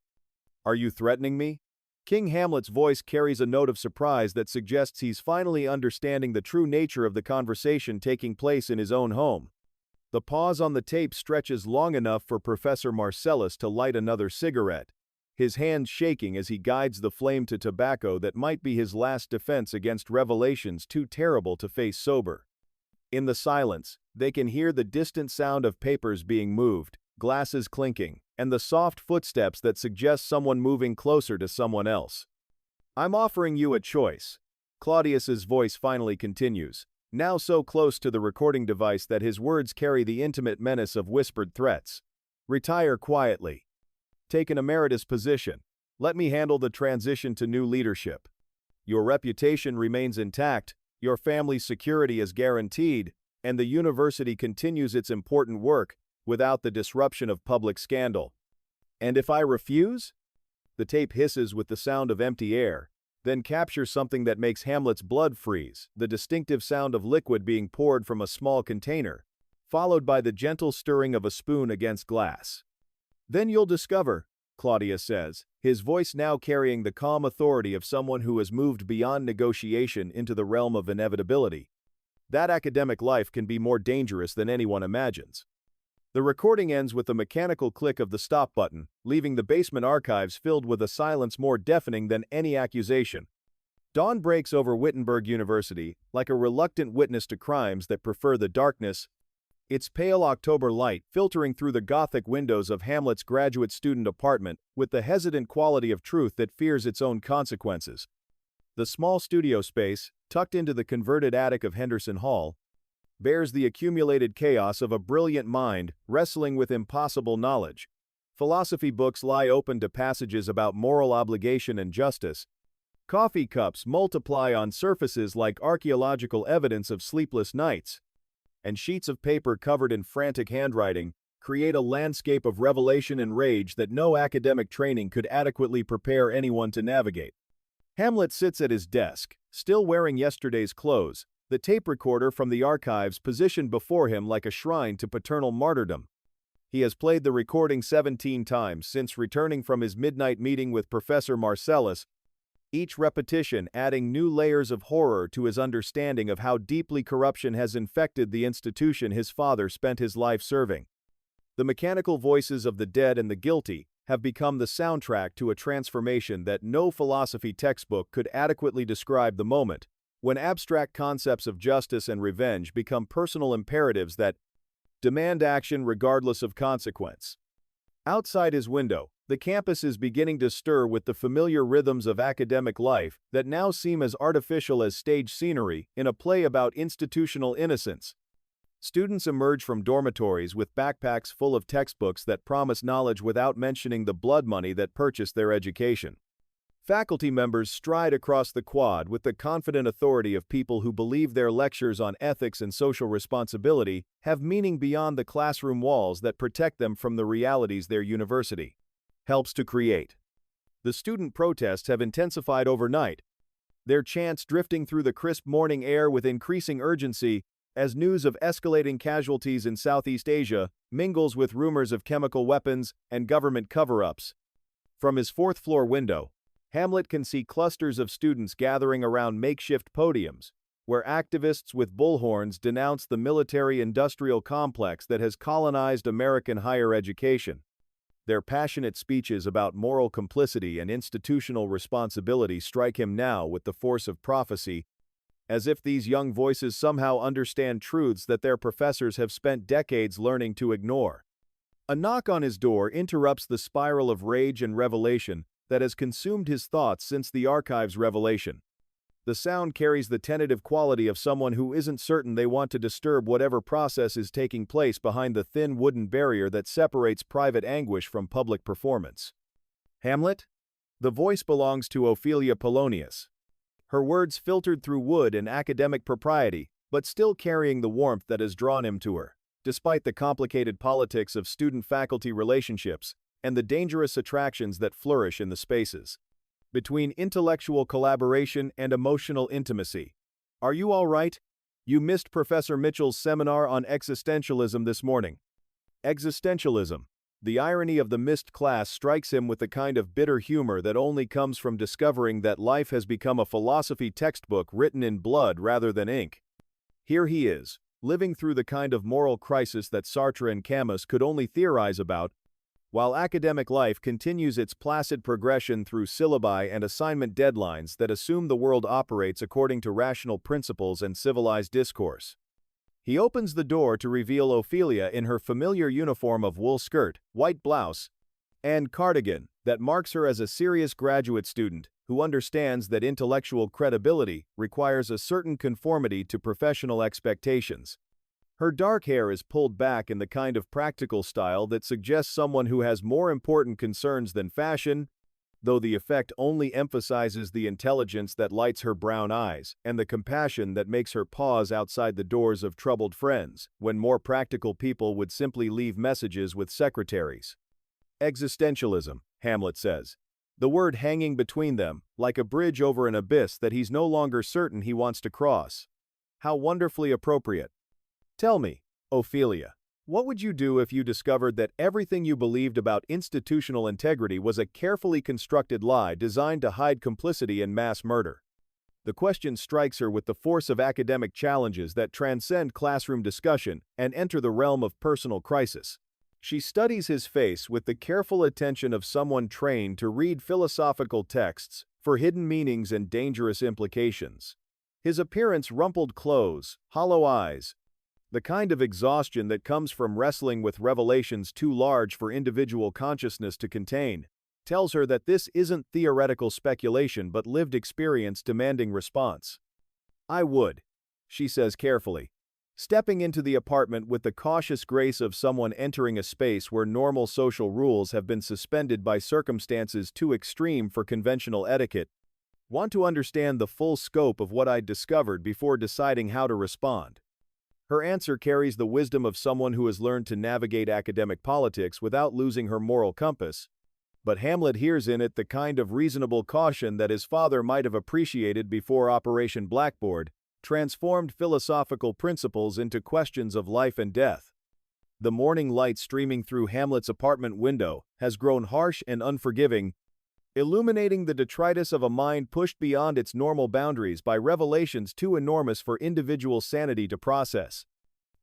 Are you threatening me?" King Hamlet's voice carries a note of surprise that suggests he's finally understanding the true nature of the conversation taking place in his own home. The pause on the tape stretches long enough for Professor Marcellus to light another cigarette. his hands shaking as he guides the flame to tobacco that might be his last defense against revelations too terrible to face sober. In the silence, they can hear the distant sound of papers being moved, glasses clinking, and the soft footsteps that suggest someone moving closer to someone else. "I'm offering you a choice," Claudius's voice finally continues, now so close to the recording device that his words carry the intimate menace of whispered threats. "Retire quietly. Take an emeritus position. Let me handle the transition to new leadership. Your reputation remains intact, your family's security is guaranteed, and the university continues its important work without the disruption of public scandal. And if I refuse?" The tape hisses with the sound of empty air, then captures something that makes Hamlet's blood freeze, the distinctive sound of liquid being poured from a small container, followed by the gentle stirring of a spoon against glass. "Then you'll discover," Claudius says, his voice now carrying the calm authority of someone who has moved beyond negotiation into the realm of inevitability, "that academic life can be more dangerous than anyone imagines." The recording ends with the mechanical click of the stop button, leaving the basement archives filled with a silence more deafening than any accusation. Dawn breaks over Wittenberg University, like a reluctant witness to crimes that prefer the darkness, its pale October light filtering through the Gothic windows of Hamlet's graduate student apartment with the hesitant quality of truth that fears its own consequences. The small studio space, tucked into the converted attic of Henderson Hall, bears the accumulated chaos of a brilliant mind wrestling with impossible knowledge. Philosophy books lie open to passages about moral obligation and justice. Coffee cups multiply on surfaces like archaeological evidence of sleepless nights, and sheets of paper covered in frantic handwriting create a landscape of revelation and rage that no academic training could adequately prepare anyone to navigate. Hamlet sits at his desk, still wearing yesterday's clothes, the tape recorder from the archives positioned before him like a shrine to paternal martyrdom. He has played the recording 17 times since returning from his midnight meeting with Professor Marcellus, each repetition adding new layers of horror to his understanding of how deeply corruption has infected the institution his father spent his life serving. The mechanical voices of the dead and the guilty have become the soundtrack to a transformation that no philosophy textbook could adequately describe. The moment when abstract concepts of justice and revenge become personal imperatives that demand action regardless of consequence. Outside his window, the campus is beginning to stir with the familiar rhythms of academic life that now seem as artificial as stage scenery in a play about institutional innocence. Students emerge from dormitories with backpacks full of textbooks that promise knowledge without mentioning the blood money that purchased their education. Faculty members stride across the quad with the confident authority of people who believe their lectures on ethics and social responsibility have meaning beyond the classroom walls that protect them from the realities their university helps to create. The student protests have intensified overnight, their chants drifting through the crisp morning air with increasing urgency as news of escalating casualties in Southeast Asia mingles with rumors of chemical weapons and government cover-ups. From his fourth-floor window, Hamlet can see clusters of students gathering around makeshift podiums, where activists with bullhorns denounce the military-industrial complex that has colonized American higher education. Their passionate speeches about moral complicity and institutional responsibility strike him now with the force of prophecy, as if these young voices somehow understand truths that their professors have spent decades learning to ignore. A knock on his door interrupts the spiral of rage and revelation that has consumed his thoughts since the archive's revelation. The sound carries the tentative quality of someone who isn't certain they want to disturb whatever process is taking place behind the thin wooden barrier that separates private anguish from public performance. "Hamlet?" The voice belongs to Ophelia Polonius. Her words filtered through wood and academic propriety, but still carrying the warmth that has drawn him to her, despite the complicated politics of student-faculty relationships and the dangerous attractions that flourish in the spaces between intellectual collaboration and emotional intimacy. "Are you all right? You missed Professor Mitchell's seminar on existentialism this morning." Existentialism. The irony of the missed class strikes him with the kind of bitter humor that only comes from discovering that life has become a philosophy textbook written in blood rather than ink. Here he is, living through the kind of moral crisis that Sartre and Camus could only theorize about, while academic life continues its placid progression through syllabi and assignment deadlines that assume the world operates according to rational principles and civilized discourse. He opens the door to reveal Ophelia in her familiar uniform of wool skirt, white blouse, and cardigan that marks her as a serious graduate student who understands that intellectual credibility requires a certain conformity to professional expectations. Her dark hair is pulled back in the kind of practical style that suggests someone who has more important concerns than fashion, though the effect only emphasizes the intelligence that lights her brown eyes and the compassion that makes her pause outside the doors of troubled friends, when more practical people would simply leave messages with secretaries. Existentialism, Hamlet says. The word hanging between them, like a bridge over an abyss that he's no longer certain he wants to cross. How wonderfully appropriate. Tell me, Ophelia, what would you do if you discovered that everything you believed about institutional integrity was a carefully constructed lie designed to hide complicity in mass murder? The question strikes her with the force of academic challenges that transcend classroom discussion and enter the realm of personal crisis. She studies his face with the careful attention of someone trained to read philosophical texts for hidden meanings and dangerous implications. His appearance, rumpled clothes, hollow eyes, the kind of exhaustion that comes from wrestling with revelations too large for individual consciousness to contain, tells her that this isn't theoretical speculation but lived experience demanding response. I would, she says carefully, stepping into the apartment with the cautious grace of someone entering a space where normal social rules have been suspended by circumstances too extreme for conventional etiquette. Want to understand the full scope of what I'd discovered before deciding how to respond. Her answer carries the wisdom of someone who has learned to navigate academic politics without losing her moral compass. But Hamlet hears in it the kind of reasonable caution that his father might have appreciated before Operation Blackboard transformed philosophical principles into questions of life and death. The morning light streaming through Hamlet's apartment window has grown harsh and unforgiving, illuminating the detritus of a mind pushed beyond its normal boundaries by revelations too enormous for individual sanity to process.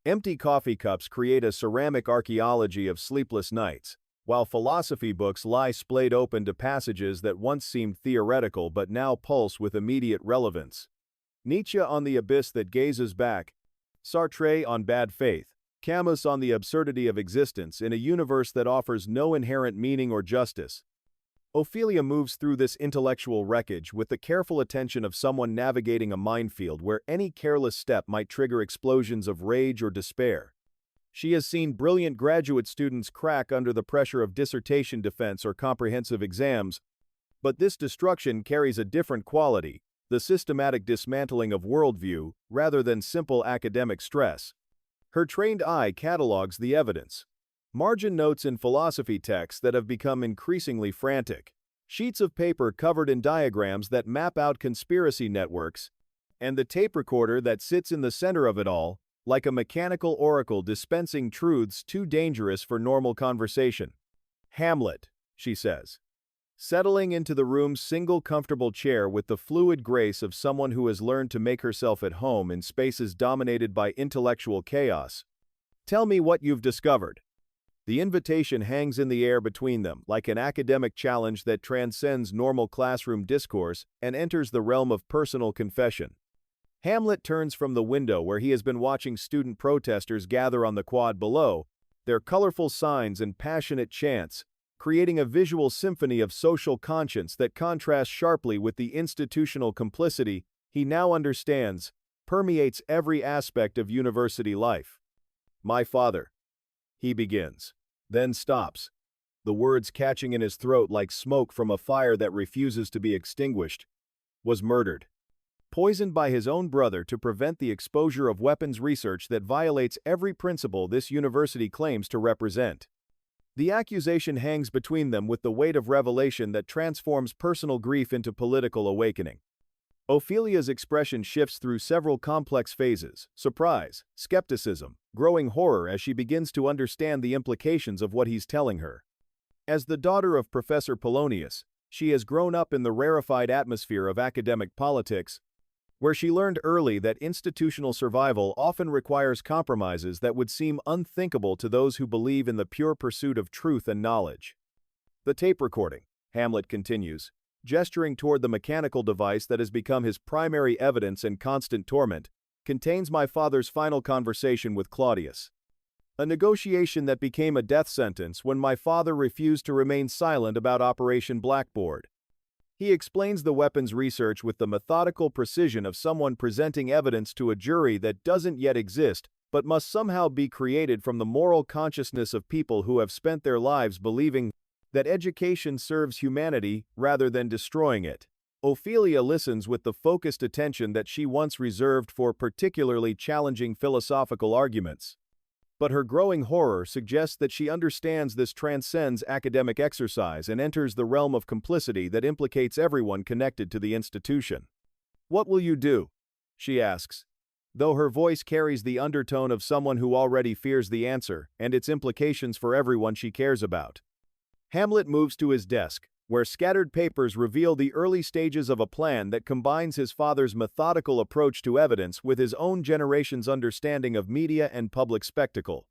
Empty coffee cups create a ceramic archaeology of sleepless nights, while philosophy books lie splayed open to passages that once seemed theoretical but now pulse with immediate relevance. Nietzsche on the abyss that gazes back, Sartre on bad faith, Camus on the absurdity of existence in a universe that offers no inherent meaning or justice. Ophelia moves through this intellectual wreckage with the careful attention of someone navigating a minefield where any careless step might trigger explosions of rage or despair. She has seen brilliant graduate students crack under the pressure of dissertation defense or comprehensive exams, but this destruction carries a different quality, the systematic dismantling of worldview rather than simple academic stress. Her trained eye catalogs the evidence. Margin notes in philosophy texts that have become increasingly frantic, sheets of paper covered in diagrams that map out conspiracy networks, and the tape recorder that sits in the center of it all, like a mechanical oracle dispensing truths too dangerous for normal conversation. Hamlet, she says, settling into the room's single comfortable chair with the fluid grace of someone who has learned to make herself at home in spaces dominated by intellectual chaos. Tell me what you've discovered. The invitation hangs in the air between them like an academic challenge that transcends normal classroom discourse and enters the realm of personal confession. Hamlet turns from the window where he has been watching student protesters gather on the quad below, their colorful signs and passionate chants, creating a visual symphony of social conscience that contrasts sharply with the institutional complicity he now understands permeates every aspect of university life. My father, he begins, then stops, the words catching in his throat like smoke from a fire that refuses to be extinguished, was murdered. Poisoned by his own brother to prevent the exposure of weapons research that violates every principle this university claims to represent. The accusation hangs between them with the weight of revelation that transforms personal grief into political awakening. Ophelia's expression shifts through several complex phases: surprise, skepticism, growing horror as she begins to understand the implications of what he's telling her. As the daughter of Professor Polonius, she has grown up in the rarefied atmosphere of academic politics, where she learned early that institutional survival often requires compromises that would seem unthinkable to those who believe in the pure pursuit of truth and knowledge. The tape recording, Hamlet continues, gesturing toward the mechanical device that has become his primary evidence and constant torment, contains my father's final conversation with Claudius. A negotiation that became a death sentence when my father refused to remain silent about Operation Blackboard. He explains the weapons research with the methodical precision of someone presenting evidence to a jury that doesn't yet exist but must somehow be created from the moral consciousness of people who have spent their lives believing that education serves humanity rather than destroying it. Ophelia listens with the focused attention that she once reserved for particularly challenging philosophical arguments. But her growing horror suggests that she understands this transcends academic exercise and enters the realm of complicity that implicates everyone connected to the institution. "What will you do?" she asks, though her voice carries the undertone of someone who already fears the answer and its implications for everyone she cares about. Hamlet moves to his desk, where scattered papers reveal the early stages of a plan that combines his father's methodical approach to evidence with his own generation's understanding of media and public spectacle.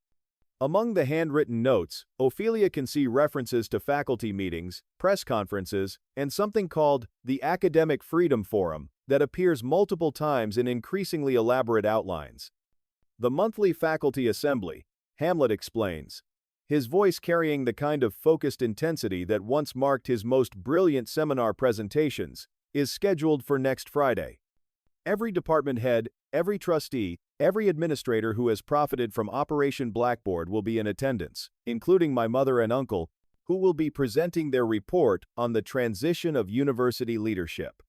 Among the handwritten notes, Ophelia can see references to faculty meetings, press conferences, and something called the Academic Freedom Forum that appears multiple times in increasingly elaborate outlines. The monthly faculty assembly, Hamlet explains, his voice carrying the kind of focused intensity that once marked his most brilliant seminar presentations, is scheduled for next Friday. Every department head, every trustee, every administrator who has profited from Operation Blackboard will be in attendance, including my mother and uncle, who will be presenting their report on the transition of university leadership.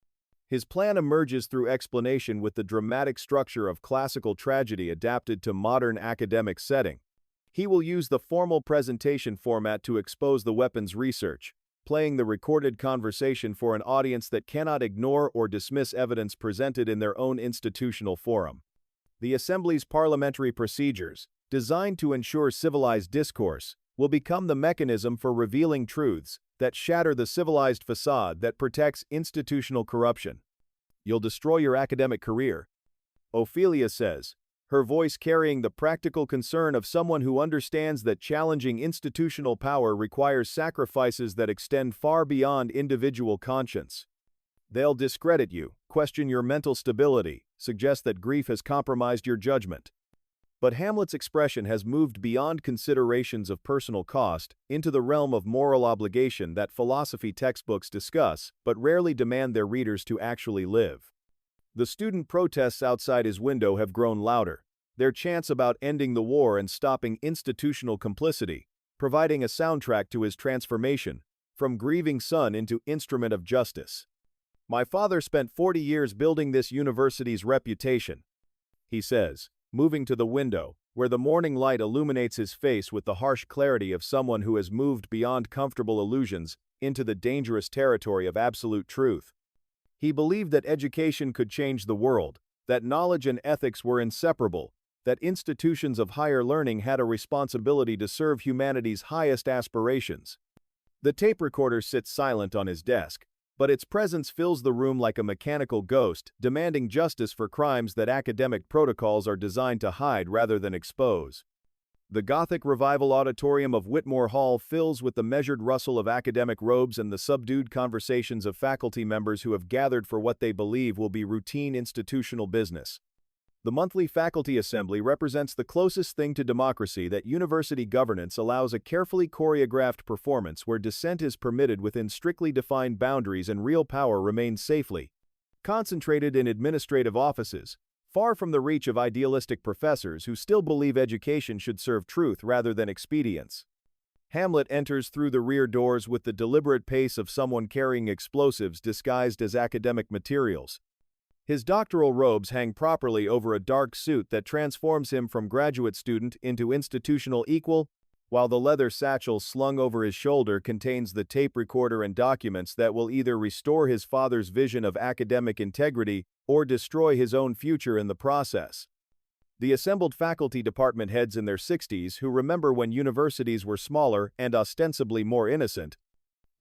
His plan emerges through explanation with the dramatic structure of classical tragedy adapted to modern academic setting. He will use the formal presentation format to expose the weapons research, playing the recorded conversation for an audience that cannot ignore or dismiss evidence presented in their own institutional forum. The Assembly's parliamentary procedures, designed to ensure civilized discourse, will become the mechanism for revealing truths that shatter the civilized facade that protects institutional corruption. "You'll destroy your academic career," Ophelia says, her voice carrying the practical concern of someone who understands that challenging institutional power requires sacrifices that extend far beyond individual conscience. "They'll discredit you, question your mental stability, suggest that grief has compromised your judgment." But Hamlet's expression has moved beyond considerations of personal cost into the realm of moral obligation that philosophy textbooks discuss but rarely demand their readers to actually live. The student protests outside his window have grown louder, their chants about ending the war and stopping institutional complicity, providing a soundtrack to his transformation, from grieving son into instrument of justice. "My father spent 40 years building this university's reputation," he says, moving to the window, where the morning light illuminates his face with the harsh clarity of someone who has moved beyond comfortable illusions into the dangerous territory of absolute truth. He believed that education could change the world, that knowledge and ethics were inseparable, that institutions of higher learning had a responsibility to serve humanity's highest aspirations. The tape recorder sits silent on his desk, but its presence fills the room like a mechanical ghost, demanding justice for crimes that academic protocols are designed to hide rather than expose. The Gothic Revival Auditorium of Whitmore Hall fills with the measured rustle of academic robes and the subdued conversations of faculty members who have gathered for what they believe will be routine institutional business. The monthly faculty assembly represents the closest thing to democracy that university governance allows, a carefully choreographed performance where dissent is permitted within strictly defined boundaries and real power remains safely concentrated in administrative offices, far from the reach of idealistic professors who still believe education should serve truth rather than expedience. Hamlet enters through the rear doors with the deliberate pace of someone carrying explosives disguised as academic materials. His doctoral robes hang properly over a dark suit that transforms him from graduate student into institutional equal, while the leather satchel slung over his shoulder contains the tape recorder and documents that will either restore his father's vision of academic integrity or destroy his own future in the process. The assembled faculty department heads in their 60s who remember when universities were smaller and ostensibly more innocent,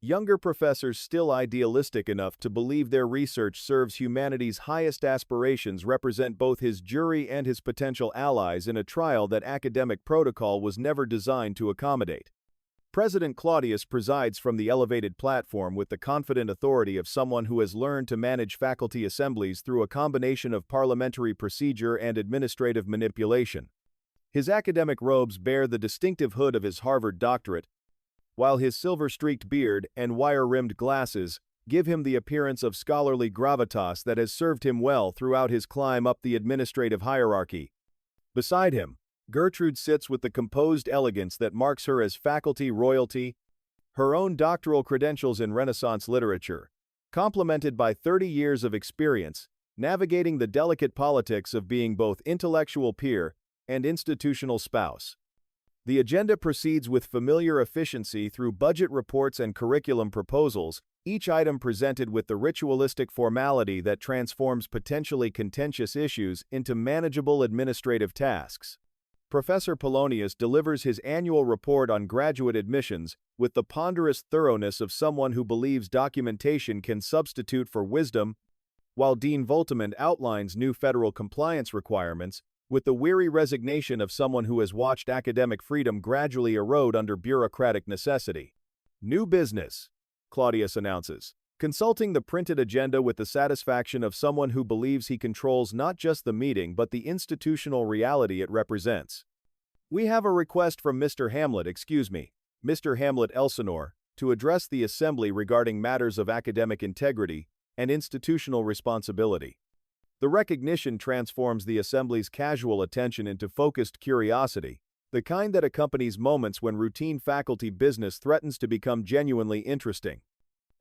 Younger professors still idealistic enough to believe their research serves humanity's highest aspirations represent both his jury and his potential allies in a trial that academic protocol was never designed to accommodate. President Claudius presides from the elevated platform with the confident authority of someone who has learned to manage faculty assemblies through a combination of parliamentary procedure and administrative manipulation. His academic robes bear the distinctive hood of his Harvard doctorate, while his silver-streaked beard and wire-rimmed glasses give him the appearance of scholarly gravitas that has served him well throughout his climb up the administrative hierarchy. Beside him, Gertrude sits with the composed elegance that marks her as faculty royalty, her own doctoral credentials in Renaissance literature, complemented by 30 years of experience, navigating the delicate politics of being both intellectual peer and institutional spouse. The agenda proceeds with familiar efficiency through budget reports and curriculum proposals, each item presented with the ritualistic formality that transforms potentially contentious issues into manageable administrative tasks. Professor Polonius delivers his annual report on graduate admissions with the ponderous thoroughness of someone who believes documentation can substitute for wisdom, while Dean Voltimand outlines new federal compliance requirements with the weary resignation of someone who has watched academic freedom gradually erode under bureaucratic necessity. New business, Claudius announces, consulting the printed agenda with the satisfaction of someone who believes he controls not just the meeting but the institutional reality it represents. We have a request from Mr. Hamlet Elsinore, to address the Assembly regarding matters of academic integrity and institutional responsibility. The recognition transforms the Assembly's casual attention into focused curiosity, the kind that accompanies moments when routine faculty business threatens to become genuinely interesting.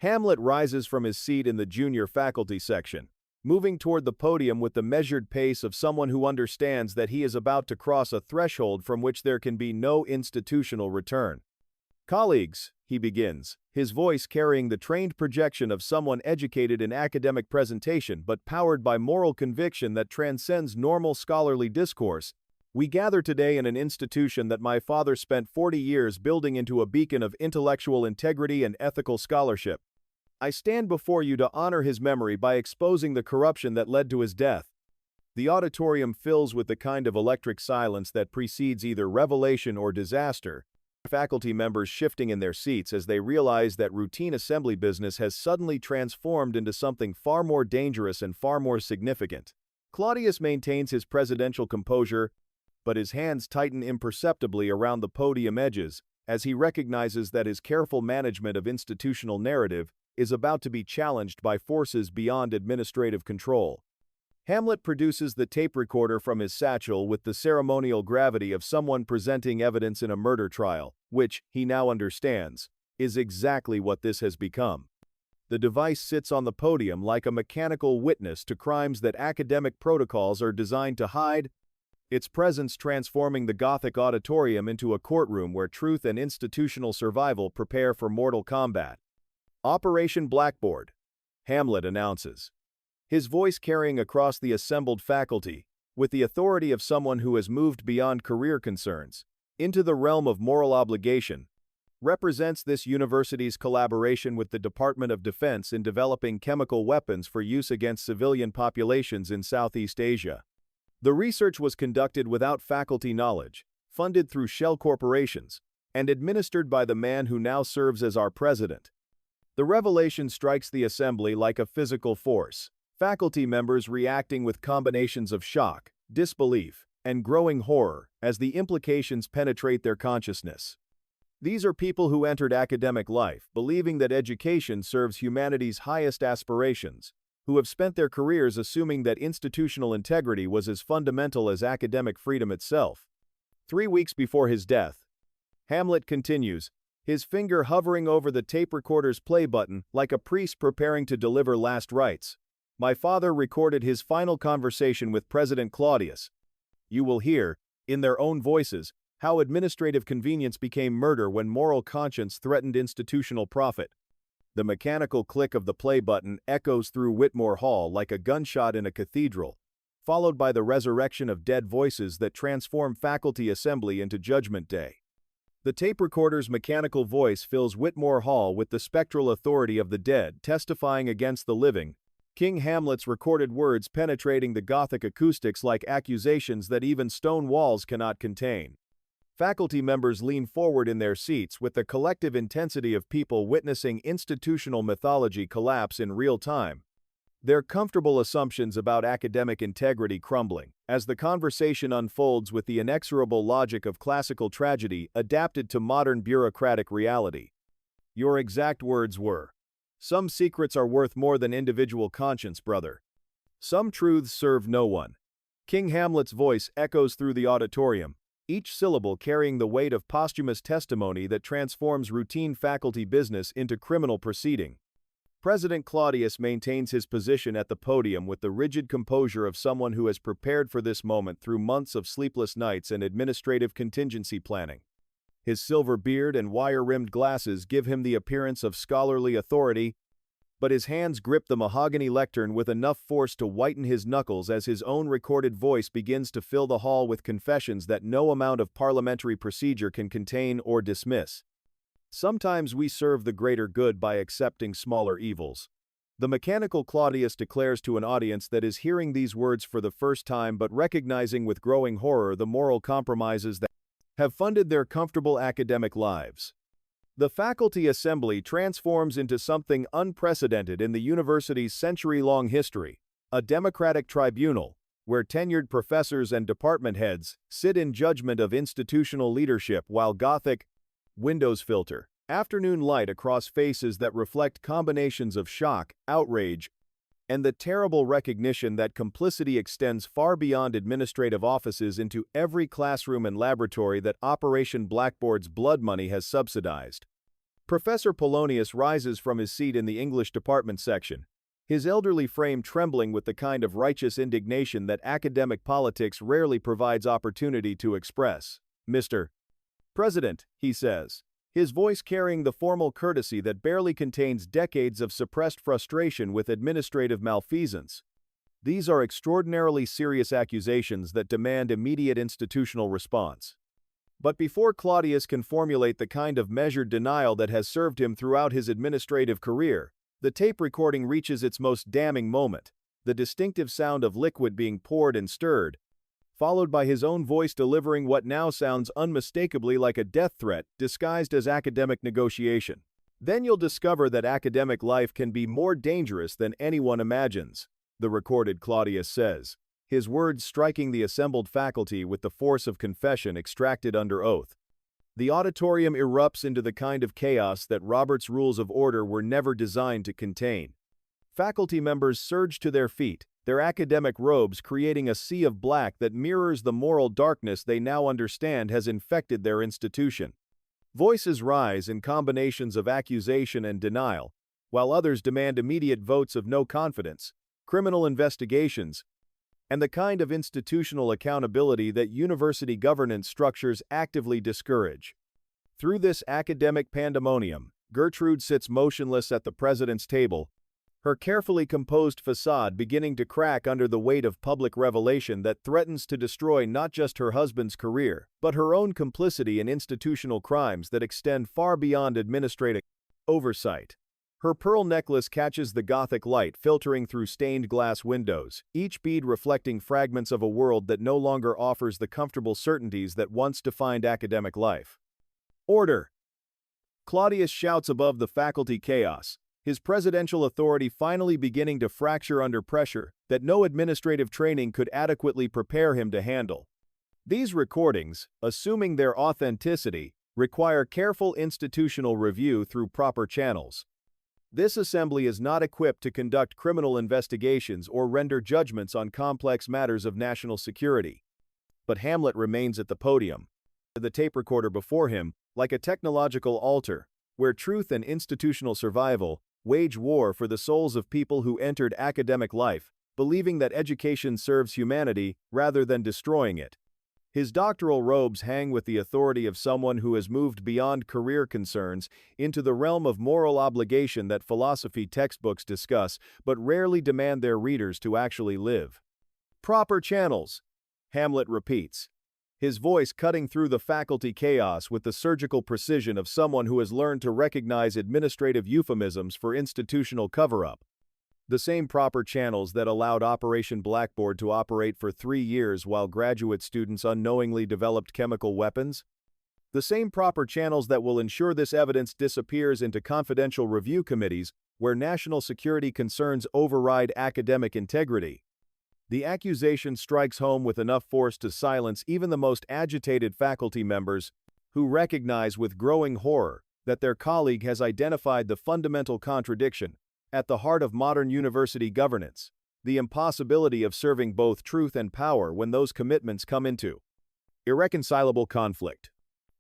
Hamlet rises from his seat in the junior faculty section, moving toward the podium with the measured pace of someone who understands that he is about to cross a threshold from which there can be no institutional return. Colleagues, he begins, his voice carrying the trained projection of someone educated in academic presentation but powered by moral conviction that transcends normal scholarly discourse. We gather today in an institution that my father spent 40 years building into a beacon of intellectual integrity and ethical scholarship. I stand before you to honor his memory by exposing the corruption that led to his death. The auditorium fills with the kind of electric silence that precedes either revelation or disaster, faculty members shifting in their seats as they realize that routine assembly business has suddenly transformed into something far more dangerous and far more significant. Claudius maintains his presidential composure, but his hands tighten imperceptibly around the podium edges as he recognizes that his careful management of institutional narrative is about to be challenged by forces beyond administrative control. Hamlet produces the tape recorder from his satchel with the ceremonial gravity of someone presenting evidence in a murder trial, which, he now understands, is exactly what this has become. The device sits on the podium like a mechanical witness to crimes that academic protocols are designed to hide, its presence transforming the Gothic auditorium into a courtroom where truth and institutional survival prepare for mortal combat. Operation Blackboard, Hamlet announces, his voice carrying across the assembled faculty, with the authority of someone who has moved beyond career concerns, into the realm of moral obligation, represents this university's collaboration with the Department of Defense in developing chemical weapons for use against civilian populations in Southeast Asia. The research was conducted without faculty knowledge, funded through shell corporations, and administered by the man who now serves as our president. The revelation strikes the assembly like a physical force, faculty members reacting with combinations of shock, disbelief, and growing horror as the implications penetrate their consciousness. These are people who entered academic life believing that education serves humanity's highest aspirations, who have spent their careers assuming that institutional integrity was as fundamental as academic freedom itself. 3 weeks before his death, Hamlet continues, his finger hovering over the tape recorder's play button like a priest preparing to deliver last rites. My father recorded his final conversation with President Claudius. You will hear, in their own voices, how administrative convenience became murder when moral conscience threatened institutional profit. The mechanical click of the play button echoes through Whitmore Hall like a gunshot in a cathedral, followed by the resurrection of dead voices that transform faculty assembly into Judgment Day. The tape recorder's mechanical voice fills Whitmore Hall with the spectral authority of the dead, testifying against the living. King Hamlet's recorded words penetrating the Gothic acoustics like accusations that even stone walls cannot contain. Faculty members lean forward in their seats with the collective intensity of people witnessing institutional mythology collapse in real time. Their comfortable assumptions about academic integrity crumbling, as the conversation unfolds with the inexorable logic of classical tragedy adapted to modern bureaucratic reality. Your exact words were, "Some secrets are worth more than individual conscience, brother. Some truths serve no one." King Hamlet's voice echoes through the auditorium, each syllable carrying the weight of posthumous testimony that transforms routine faculty business into criminal proceeding. President Claudius maintains his position at the podium with the rigid composure of someone who has prepared for this moment through months of sleepless nights and administrative contingency planning. His silver beard and wire-rimmed glasses give him the appearance of scholarly authority, but his hands grip the mahogany lectern with enough force to whiten his knuckles as his own recorded voice begins to fill the hall with confessions that no amount of parliamentary procedure can contain or dismiss. Sometimes we serve the greater good by accepting smaller evils. The mechanical Claudius declares to an audience that is hearing these words for the first time but recognizing with growing horror the moral compromises that have funded their comfortable academic lives. The faculty assembly transforms into something unprecedented in the university's century-long history, a democratic tribunal, where tenured professors and department heads sit in judgment of institutional leadership while Gothic windows filter afternoon light across faces that reflect combinations of shock, outrage, and the terrible recognition that complicity extends far beyond administrative offices into every classroom and laboratory that Operation Blackboard's blood money has subsidized. Professor Polonius rises from his seat in the English department section, his elderly frame trembling with the kind of righteous indignation that academic politics rarely provides opportunity to express. "Mr. President," he says, his voice carrying the formal courtesy that barely contains decades of suppressed frustration with administrative malfeasance. These are extraordinarily serious accusations that demand immediate institutional response. But before Claudius can formulate the kind of measured denial that has served him throughout his administrative career, the tape recording reaches its most damning moment, the distinctive sound of liquid being poured and stirred, followed by his own voice delivering what now sounds unmistakably like a death threat disguised as academic negotiation. "Then you'll discover that academic life can be more dangerous than anyone imagines," the recorded Claudius says, his words striking the assembled faculty with the force of confession extracted under oath. The auditorium erupts into the kind of chaos that Robert's Rules of Order were never designed to contain. Faculty members surge to their feet, their academic robes creating a sea of black that mirrors the moral darkness they now understand has infected their institution. Voices rise in combinations of accusation and denial, while others demand immediate votes of no confidence, criminal investigations, and the kind of institutional accountability that university governance structures actively discourage. Through this academic pandemonium, Gertrude sits motionless at the president's table, her carefully composed facade beginning to crack under the weight of public revelation that threatens to destroy not just her husband's career, but her own complicity in institutional crimes that extend far beyond administrative oversight. Her pearl necklace catches the Gothic light filtering through stained glass windows, each bead reflecting fragments of a world that no longer offers the comfortable certainties that once defined academic life. "Order!" Claudius shouts above the faculty chaos, his presidential authority finally beginning to fracture under pressure that no administrative training could adequately prepare him to handle. These recordings, assuming their authenticity, require careful institutional review through proper channels. This assembly is not equipped to conduct criminal investigations or render judgments on complex matters of national security. But Hamlet remains at the podium, the tape recorder before him, like a technological altar, where truth and institutional survival wage war for the souls of people who entered academic life, believing that education serves humanity rather than destroying it. His doctoral robes hang with the authority of someone who has moved beyond career concerns into the realm of moral obligation that philosophy textbooks discuss but rarely demand their readers to actually live. "Proper channels," Hamlet repeats, his voice cutting through the faculty chaos with the surgical precision of someone who has learned to recognize administrative euphemisms for institutional cover-up. The same proper channels that allowed Operation Blackboard to operate for 3 years while graduate students unknowingly developed chemical weapons? The same proper channels that will ensure this evidence disappears into confidential review committees where national security concerns override academic integrity. The accusation strikes home with enough force to silence even the most agitated faculty members who recognize with growing horror that their colleague has identified the fundamental contradiction at the heart of modern university governance, the impossibility of serving both truth and power when those commitments come into irreconcilable conflict.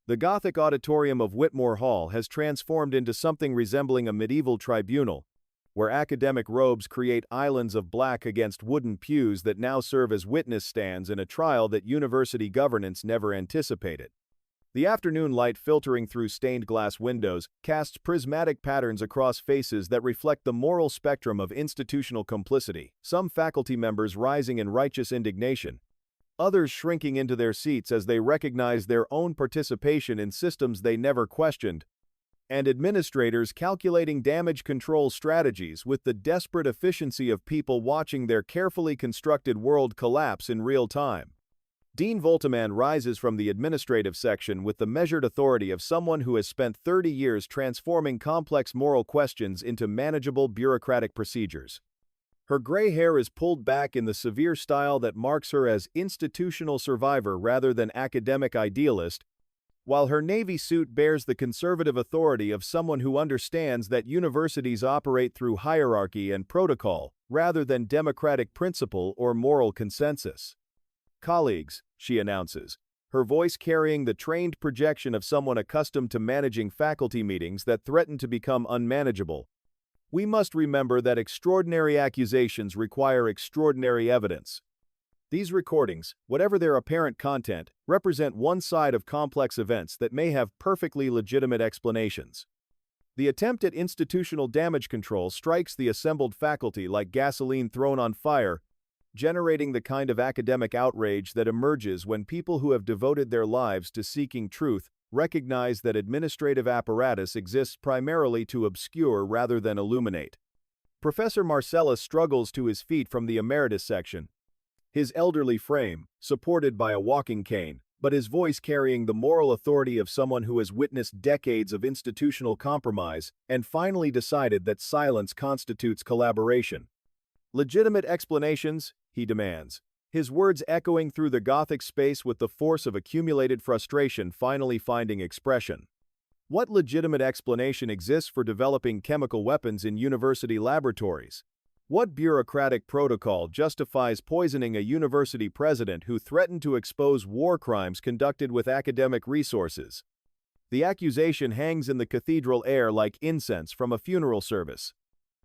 The Gothic auditorium of Whitmore Hall has transformed into something resembling a medieval tribunal, where academic robes create islands of black against wooden pews that now serve as witness stands in a trial that university governance never anticipated. The afternoon light filtering through stained glass windows casts prismatic patterns across faces that reflect the moral spectrum of institutional complicity, some faculty members rising in righteous indignation, others shrinking into their seats as they recognize their own participation in systems they never questioned, and administrators calculating damage control strategies with the desperate efficiency of people watching their carefully constructed world collapse in real time. Dean Volteman rises from the administrative section with the measured authority of someone who has spent 30 years transforming complex moral questions into manageable bureaucratic procedures. Her gray hair is pulled back in the severe style that marks her as institutional survivor rather than academic idealist, while her navy suit bears the conservative authority of someone who understands that universities operate through hierarchy and protocol rather than democratic principle or moral consensus. "Colleagues," she announces, her voice carrying the trained projection of someone accustomed to managing faculty meetings that threaten to become unmanageable. "We must remember that extraordinary accusations require extraordinary evidence. These recordings, whatever their apparent content, represent one side of complex events that may have perfectly legitimate explanations. The attempt at institutional damage control strikes the assembled faculty like gasoline thrown on fire, generating the kind of academic outrage that emerges when people who have devoted their lives to seeking truth recognize that administrative apparatus exists primarily to obscure rather than illuminate." Professor Marcellus struggles to his feet from the emeritus section, his elderly frame supported by a walking cane, but his voice carrying the moral authority of someone who has witnessed decades of institutional compromise and finally decided that silence constitutes collaboration. "Legitimate explanations," he demands, his words echoing through the Gothic space with the force of accumulated frustration finally finding expression. What legitimate explanation exists for developing chemical weapons in university laboratories? What bureaucratic protocol justifies poisoning a university president who threatened to expose war crimes conducted with academic resources? The accusation hangs in the cathedral air like incense from a funeral service,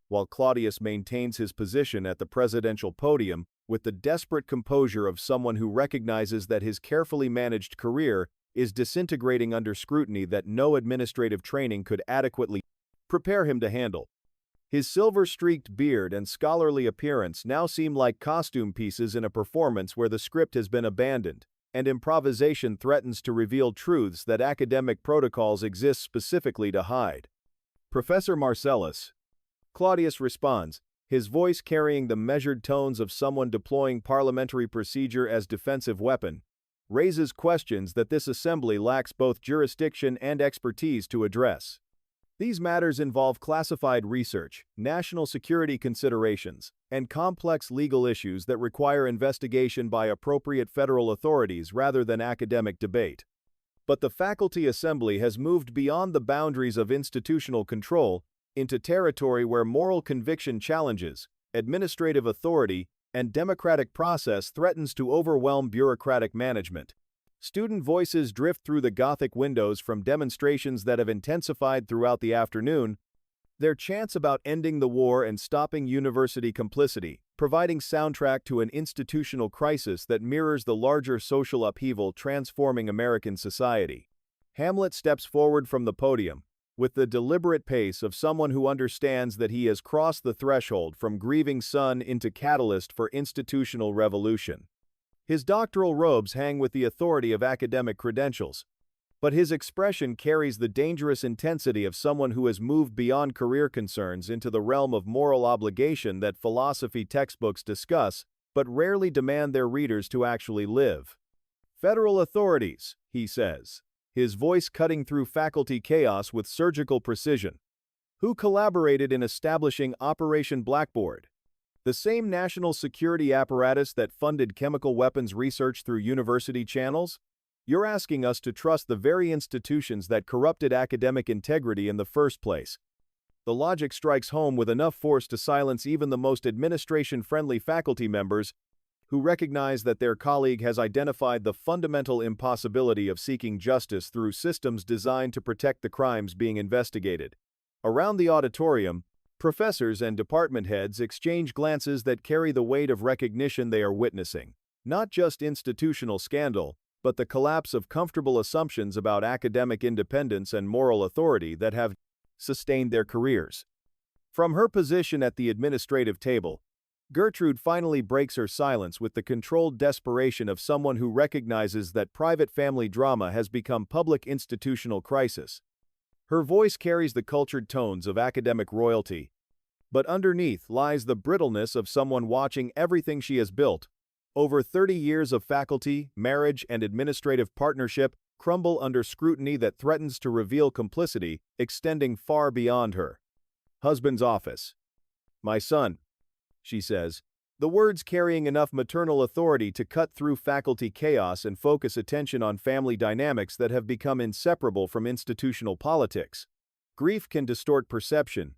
while Claudius maintains his position at the presidential podium with the desperate composure of someone who recognizes that his carefully managed career is disintegrating under scrutiny that no administrative training could adequately prepare him to handle. His silver-streaked beard and scholarly appearance now seem like costume pieces in a performance where the script has been abandoned, and improvisation threatens to reveal truths that academic protocols exist specifically to hide. "Professor Marcellus," Claudius responds, his voice carrying the measured tones of someone deploying parliamentary procedure as defensive weapon, raises questions that this assembly lacks both jurisdiction and expertise to address. These matters involve classified research, national security considerations, and complex legal issues that require investigation by appropriate federal authorities rather than academic debate. But the faculty assembly has moved beyond the boundaries of institutional control into territory where moral conviction challenges, administrative authority, and democratic process threatens to overwhelm bureaucratic management. Student voices drift through the Gothic windows from demonstrations that have intensified throughout the afternoon, their chants about ending the war and stopping university complicity, providing soundtrack to an institutional crisis that mirrors the larger social upheaval transforming American society. Hamlet steps forward from the podium, with the deliberate pace of someone who understands that he has crossed the threshold from grieving son into catalyst for institutional revolution. His doctoral robes hang with the authority of academic credentials, but his expression carries the dangerous intensity of someone who has moved beyond career concerns into the realm of moral obligation that philosophy textbooks discuss, but rarely demand their readers to actually live. Federal authorities, he says, his voice cutting through faculty chaos with surgical precision. Who collaborated in establishing Operation Blackboard? The same national security apparatus that funded chemical weapons research through university channels? You're asking us to trust the very institutions that corrupted academic integrity in the first place. The logic strikes home with enough force to silence even the most administration-friendly faculty members who recognize that their colleague has identified the fundamental impossibility of seeking justice through systems designed to protect the crimes being investigated. Around the auditorium, professors and department heads exchange glances that carry the weight of recognition they are witnessing. Not just institutional scandal, but the collapse of comfortable assumptions about academic independence and moral authority that have sustained their careers. From her position at the administrative table, Gertrude finally breaks her silence with the controlled desperation of someone who recognizes that private family drama has become public institutional crisis. Her voice carries the cultured tones of academic royalty, but underneath lies the brittleness of someone watching everything she has built over 30 years of faculty, marriage, and administrative partnership crumble under scrutiny that threatens to reveal complicity extending far beyond her. Husband's office. My son, she says, the words carrying enough maternal authority to cut through faculty chaos and focus attention on family dynamics that have become inseparable from institutional politics. Grief can distort perception,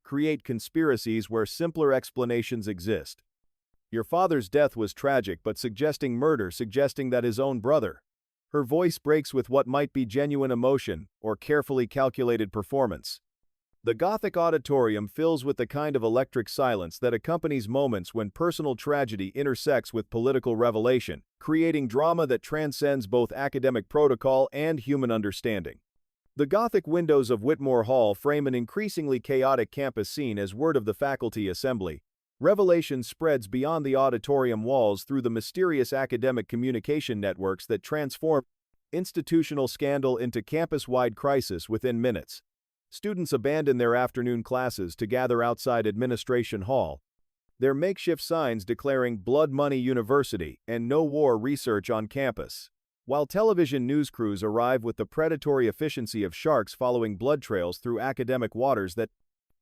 create conspiracies where simpler explanations exist. Your father's death was tragic, but suggesting murder, suggesting that his own brother. Her voice breaks with what might be genuine emotion or carefully calculated performance. The Gothic auditorium fills with the kind of electric silence that accompanies moments when personal tragedy intersects with political revelation, creating drama that transcends both academic protocol and human understanding. The Gothic windows of Whitmore Hall frame an increasingly chaotic campus scene as word of the faculty assembly. Revelation spreads beyond the auditorium walls through the mysterious academic communication networks that transform institutional scandal into campus-wide crisis within minutes. Students abandon their afternoon classes to gather outside Administration Hall, their makeshift signs declaring Blood Money University and No War Research on campus. While television news crews arrive with the predatory efficiency of sharks following blood trails through academic waters that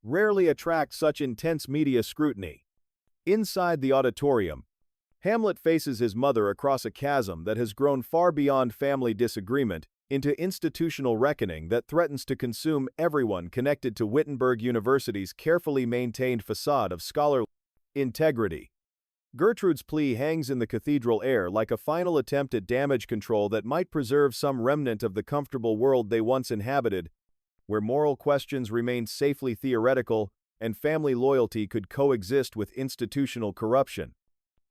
rarely attract such intense media scrutiny. Inside the auditorium, Hamlet faces his mother across a chasm that has grown far beyond family disagreement into institutional reckoning that threatens to consume everyone connected to Wittenberg University's carefully maintained facade of scholarly integrity. Gertrude's plea hangs in the cathedral air like a final attempt at damage control that might preserve some remnant of the comfortable world they once inhabited, where moral questions remained safely theoretical and family loyalty could coexist with institutional corruption.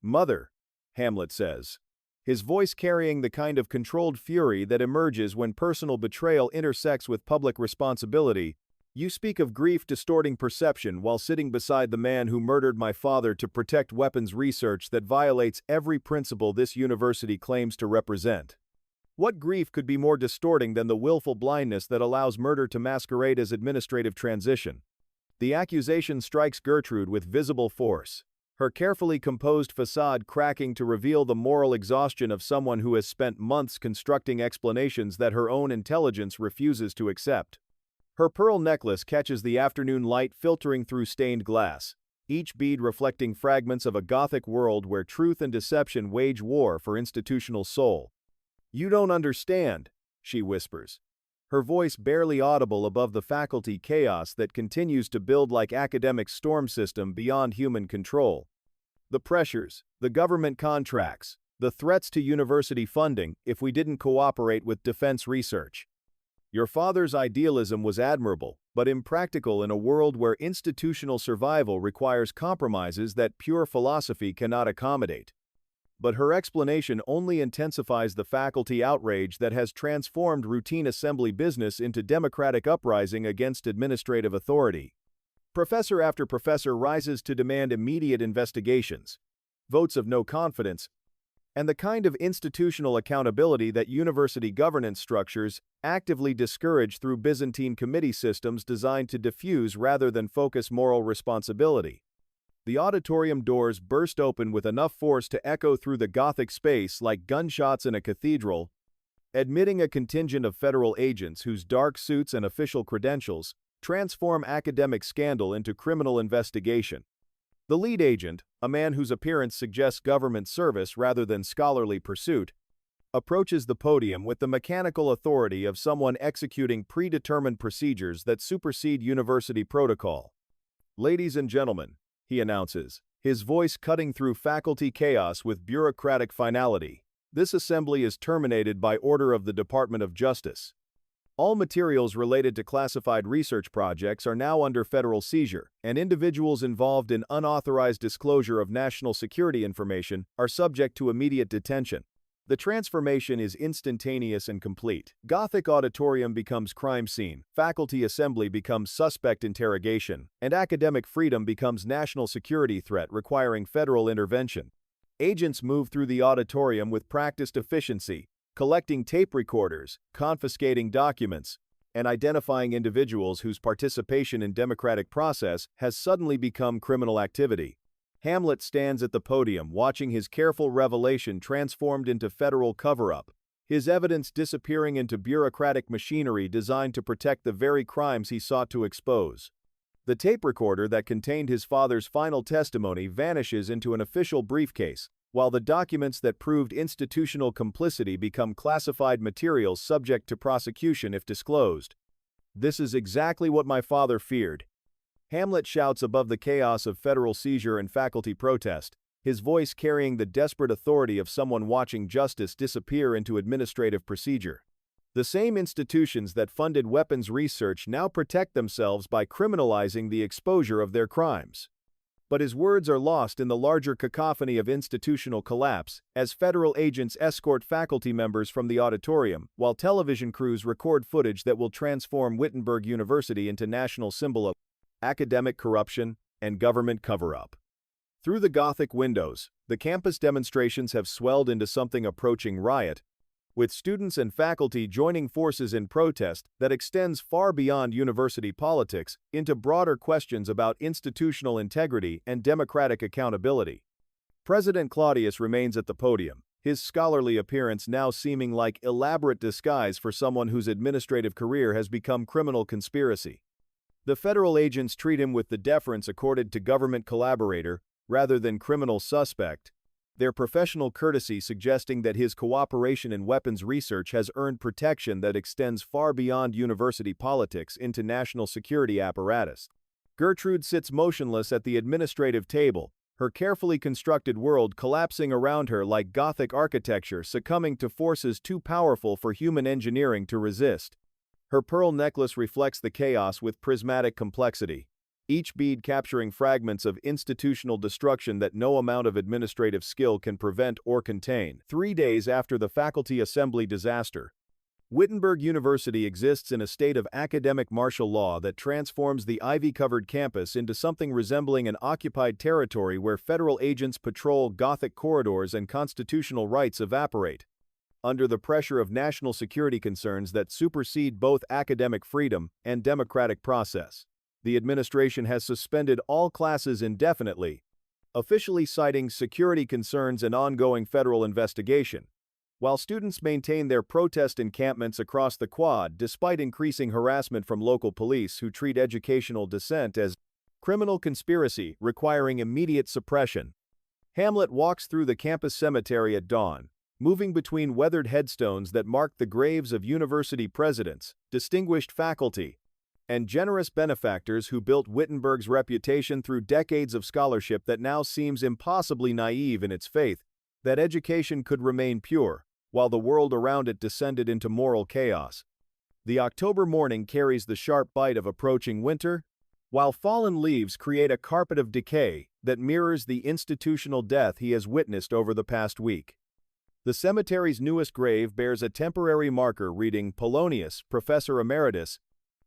Mother, Hamlet says, his voice carrying the kind of controlled fury that emerges when personal betrayal intersects with public responsibility. You speak of grief distorting perception while sitting beside the man who murdered my father to protect weapons research that violates every principle this university claims to represent. What grief could be more distorting than the willful blindness that allows murder to masquerade as administrative transition? The accusation strikes Gertrude with visible force, her carefully composed facade cracking to reveal the moral exhaustion of someone who has spent months constructing explanations that her own intelligence refuses to accept. Her pearl necklace catches the afternoon light filtering through stained glass, each bead reflecting fragments of a Gothic world where truth and deception wage war for institutional soul. You don't understand, she whispers, her voice barely audible above the faculty chaos that continues to build like academic storm system beyond human control. The pressures, the government contracts, the threats to university funding if we didn't cooperate with defense research. Your father's idealism was admirable, but impractical in a world where institutional survival requires compromises that pure philosophy cannot accommodate. But her explanation only intensifies the faculty outrage that has transformed routine assembly business into democratic uprising against administrative authority. Professor after professor rises to demand immediate investigations, votes of no confidence, and the kind of institutional accountability that university governance structures actively discourage through Byzantine committee systems designed to diffuse rather than focus moral responsibility. The auditorium doors burst open with enough force to echo through the Gothic space like gunshots in a cathedral, admitting a contingent of federal agents whose dark suits and official credentials transform academic scandal into criminal investigation. The lead agent, a man whose appearance suggests government service rather than scholarly pursuit, approaches the podium with the mechanical authority of someone executing predetermined procedures that supersede university protocol. "Ladies and gentlemen," he announces, his voice cutting through faculty chaos with bureaucratic finality, "this assembly is terminated by order of the Department of Justice. All materials related to classified research projects are now under federal seizure, and individuals involved in unauthorized disclosure of national security information are subject to immediate detention." The transformation is instantaneous and complete. Gothic auditorium becomes crime scene, faculty assembly becomes suspect interrogation, and academic freedom becomes national security threat requiring federal intervention. Agents move through the auditorium with practiced efficiency, collecting tape recorders, confiscating documents, and identifying individuals whose participation in democratic process has suddenly become criminal activity. Hamlet stands at the podium watching his careful revelation transformed into federal cover-up, his evidence disappearing into bureaucratic machinery designed to protect the very crimes he sought to expose. The tape recorder that contained his father's final testimony vanishes into an official briefcase, while the documents that proved institutional complicity become classified materials subject to prosecution if disclosed. "This is exactly what my father feared," Hamlet shouts above the chaos of federal seizure and faculty protest, his voice carrying the desperate authority of someone watching justice disappear into administrative procedure. The same institutions that funded weapons research now protect themselves by criminalizing the exposure of their crimes. But his words are lost in the larger cacophony of institutional collapse as federal agents escort faculty members from the auditorium, while television crews record footage that will transform Wittenberg University into national symbol of academic corruption and government cover-up. Through the Gothic windows, the campus demonstrations have swelled into something approaching riot, with students and faculty joining forces in protest that extends far beyond university politics into broader questions about institutional integrity and democratic accountability. President Claudius remains at the podium, his scholarly appearance now seeming like elaborate disguise for someone whose administrative career has become criminal conspiracy. The federal agents treat him with the deference accorded to government collaborator rather than criminal suspect, their professional courtesy suggesting that his cooperation in weapons research has earned protection that extends far beyond university politics into national security apparatus. Gertrude sits motionless at the administrative table, her carefully constructed world collapsing around her like Gothic architecture succumbing to forces too powerful for human engineering to resist. Her pearl necklace reflects the chaos with prismatic complexity, each bead capturing fragments of institutional destruction that no amount of administrative skill can prevent or contain. 3 days after the faculty assembly disaster, Wittenberg University exists in a state of academic martial law that transforms the ivy-covered campus into something resembling an occupied territory where federal agents patrol Gothic corridors and constitutional rights evaporate. Under the pressure of national security concerns that supersede both academic freedom and democratic process, the administration has suspended all classes indefinitely, officially citing security concerns and ongoing federal investigation, while students maintain their protest encampments across the Quad despite increasing harassment from local police who treat educational dissent as criminal conspiracy requiring immediate suppression. Hamlet walks through the campus cemetery at dawn, moving between weathered headstones that mark the graves of university presidents, distinguished faculty, and generous benefactors who built Wittenberg's reputation through decades of scholarship that now seems impossibly naive in its faith that education could remain pure, while the world around it descended into moral chaos. The October morning carries the sharp bite of approaching winter, while fallen leaves create a carpet of decay that mirrors the institutional death he has witnessed over the past week. The cemetery's newest grave bears a temporary marker reading Polonius, Professor Emeritus,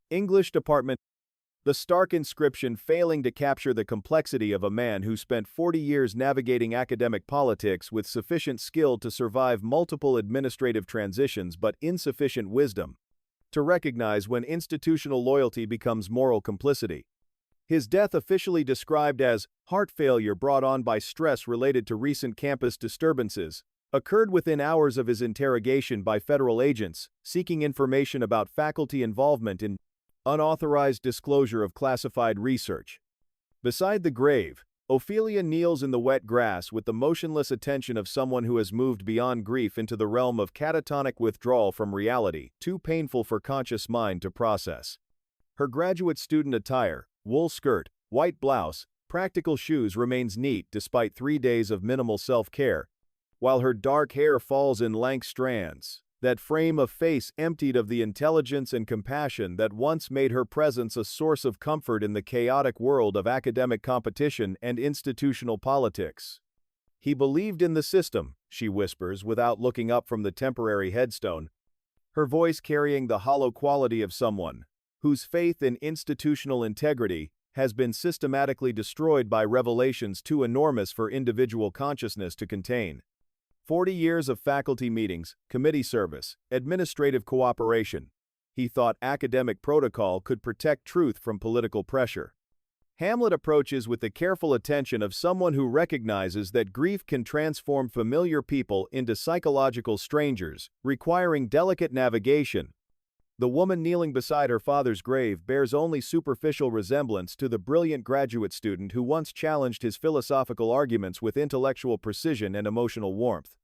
English Department. the stark inscription failing to capture the complexity of a man who spent 40 years navigating academic politics with sufficient skill to survive multiple administrative transitions but insufficient wisdom to recognize when institutional loyalty becomes moral complicity. His death, officially described as heart failure brought on by stress related to recent campus disturbances, occurred within hours of his interrogation by federal agents seeking information about faculty involvement in unauthorized disclosure of classified research. Beside the grave, Ophelia kneels in the wet grass with the motionless attention of someone who has moved beyond grief into the realm of catatonic withdrawal from reality, too painful for conscious mind to process. Her graduate student attire, wool skirt, white blouse, practical shoes remains neat despite 3 days of minimal self-care, while her dark hair falls in lank strands. That frame of face emptied of the intelligence and compassion that once made her presence a source of comfort in the chaotic world of academic competition and institutional politics. He believed in the system, she whispers without looking up from the temporary headstone, her voice carrying the hollow quality of someone whose faith in institutional integrity has been systematically destroyed by revelations too enormous for individual consciousness to contain. 40 years of faculty meetings, committee service, administrative cooperation. He thought academic protocol could protect truth from political pressure. Hamlet approaches with the careful attention of someone who recognizes that grief can transform familiar people into psychological strangers, requiring delicate navigation. The woman kneeling beside her father's grave bears only superficial resemblance to the brilliant graduate student who once challenged his philosophical arguments with intellectual precision and emotional warmth.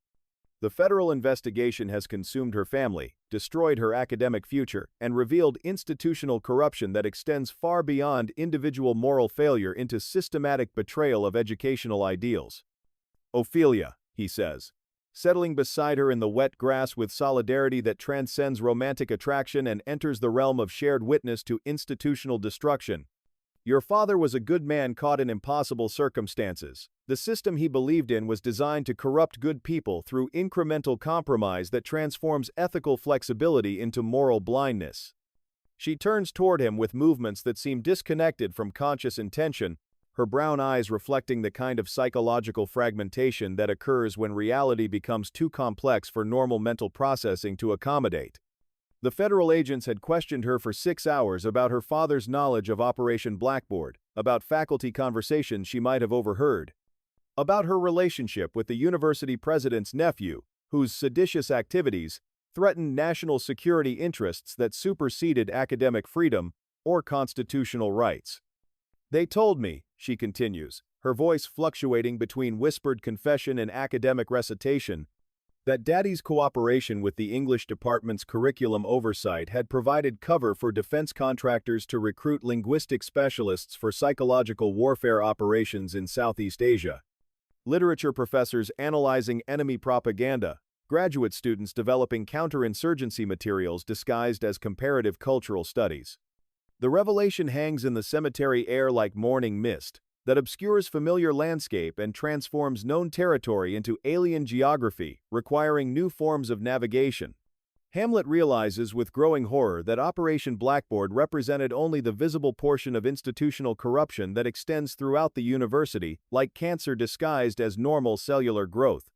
The federal investigation has consumed her family, destroyed her academic future, and revealed institutional corruption that extends far beyond individual moral failure into systematic betrayal of educational ideals. Ophelia, he says, settling beside her in the wet grass with solidarity that transcends romantic attraction and enters the realm of shared witness to institutional destruction. Your father was a good man caught in impossible circumstances. The system he believed in was designed to corrupt good people through incremental compromise that transforms ethical flexibility into moral blindness. She turns toward him with movements that seem disconnected from conscious intention, her brown eyes reflecting the kind of psychological fragmentation that occurs when reality becomes too complex for normal mental processing to accommodate. The federal agents had questioned her for 6 hours about her father's knowledge of Operation Blackboard, about faculty conversations she might have overheard, about her relationship with the university president's nephew, whose seditious activities threatened national security interests that superseded academic freedom or constitutional rights. They told me, she continues, her voice fluctuating between whispered confession and academic recitation, that Daddy's cooperation with the English department's curriculum oversight had provided cover for defense contractors to recruit linguistic specialists for psychological warfare operations in Southeast Asia, literature professors analyzing enemy propaganda, graduate students developing counterinsurgency materials disguised as comparative cultural studies. The revelation hangs in the cemetery air like morning mist that obscures familiar landscape and transforms known territory into alien geography, requiring new forms of navigation. Hamlet realizes with growing horror that Operation Blackboard represented only the visible portion of institutional corruption that extends throughout the university, like cancer disguised as normal cellular growth.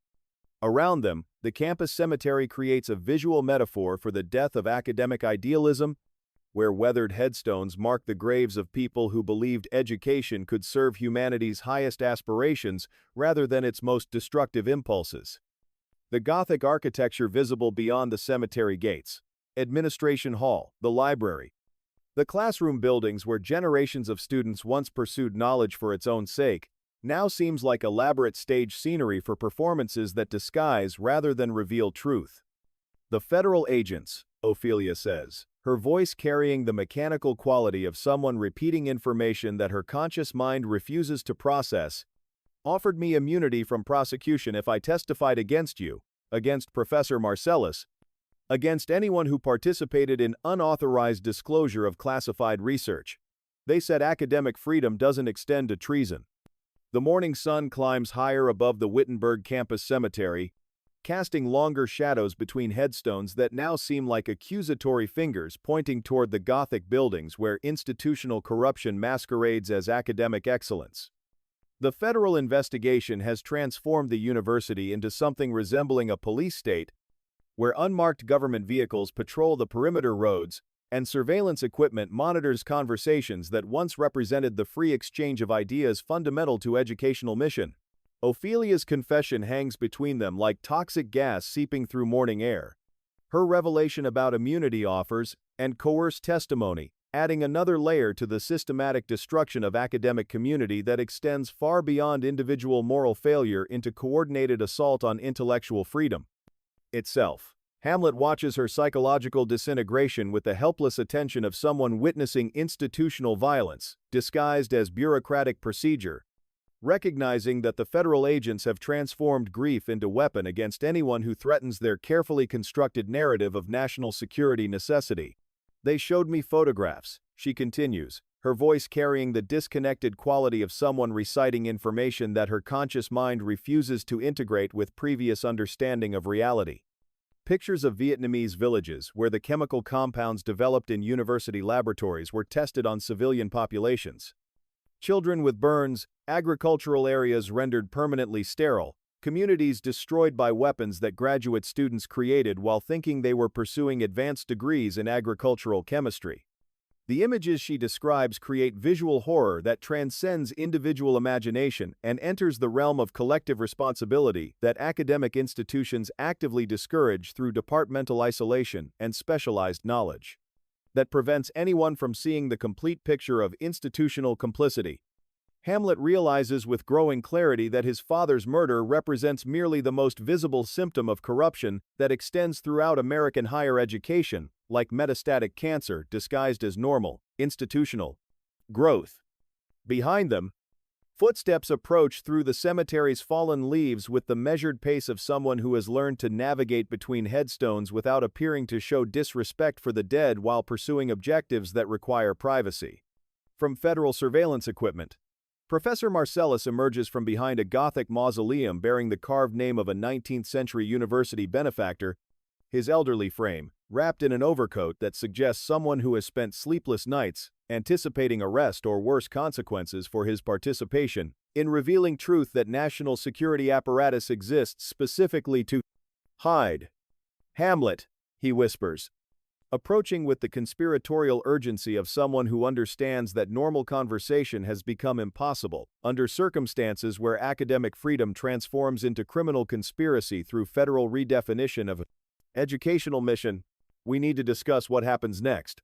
Around them, the campus cemetery creates a visual metaphor for the death of academic idealism, where weathered headstones mark the graves of people who believed education could serve humanity's highest aspirations rather than its most destructive impulses. The Gothic architecture visible beyond the cemetery gates, Administration Hall, the library, the classroom buildings where generations of students once pursued knowledge for its own sake, now seems like elaborate stage scenery for performances that disguise rather than reveal truth. The federal agents, Ophelia says, her voice carrying the mechanical quality of someone repeating information that her conscious mind refuses to process, offered me immunity from prosecution if I testified against you, against Professor Marcellus, against anyone who participated in unauthorized disclosure of classified research. They said academic freedom doesn't extend to treason. The morning sun climbs higher above the Wittenberg campus cemetery, casting longer shadows between headstones that now seem like accusatory fingers pointing toward the Gothic buildings where institutional corruption masquerades as academic excellence. The federal investigation has transformed the university into something resembling a police state, where unmarked government vehicles patrol the perimeter roads and surveillance equipment monitors conversations that once represented the free exchange of ideas fundamental to educational mission. Ophelia's confession hangs between them like toxic gas seeping through morning air. Her revelation about immunity offers and coerced testimony, adding another layer to the systematic destruction of academic community that extends far beyond individual moral failure into coordinated assault on intellectual freedom itself. Hamlet watches her psychological disintegration with the helpless attention of someone witnessing institutional violence, disguised as bureaucratic procedure, recognizing that the federal agents have transformed grief into weapon against anyone who threatens their carefully constructed narrative of national security necessity. They showed me photographs, she continues, her voice carrying the disconnected quality of someone reciting information that her conscious mind refuses to integrate with previous understanding of reality. Pictures of Vietnamese villages where the chemical compounds developed in university laboratories were tested on civilian populations. Children with burns, agricultural areas rendered permanently sterile, communities destroyed by weapons that graduate students created while thinking they were pursuing advanced degrees in agricultural chemistry. The images she describes create visual horror that transcends individual imagination and enters the realm of collective responsibility that academic institutions actively discourage through departmental isolation and specialized knowledge that prevents anyone from seeing the complete picture of institutional complicity. Hamlet realizes with growing clarity that his father's murder represents merely the most visible symptom of corruption that extends throughout American higher education, like metastatic cancer disguised as normal, institutional growth. Behind them, footsteps approach through the cemetery's fallen leaves with the measured pace of someone who has learned to navigate between headstones without appearing to show disrespect for the dead while pursuing objectives that require privacy. From federal surveillance equipment, Professor Marcellus emerges from behind a Gothic mausoleum bearing the carved name of a 19th-century university benefactor, his elderly frame, wrapped in an overcoat that suggests someone who has spent sleepless nights, anticipating arrest or worse consequences for his participation in revealing truth that national security apparatus exists specifically to hide. Hamlet, he whispers, approaching with the conspiratorial urgency of someone who understands that normal conversation has become impossible under circumstances where academic freedom transforms into criminal conspiracy through federal redefinition of educational mission. We need to discuss what happens next.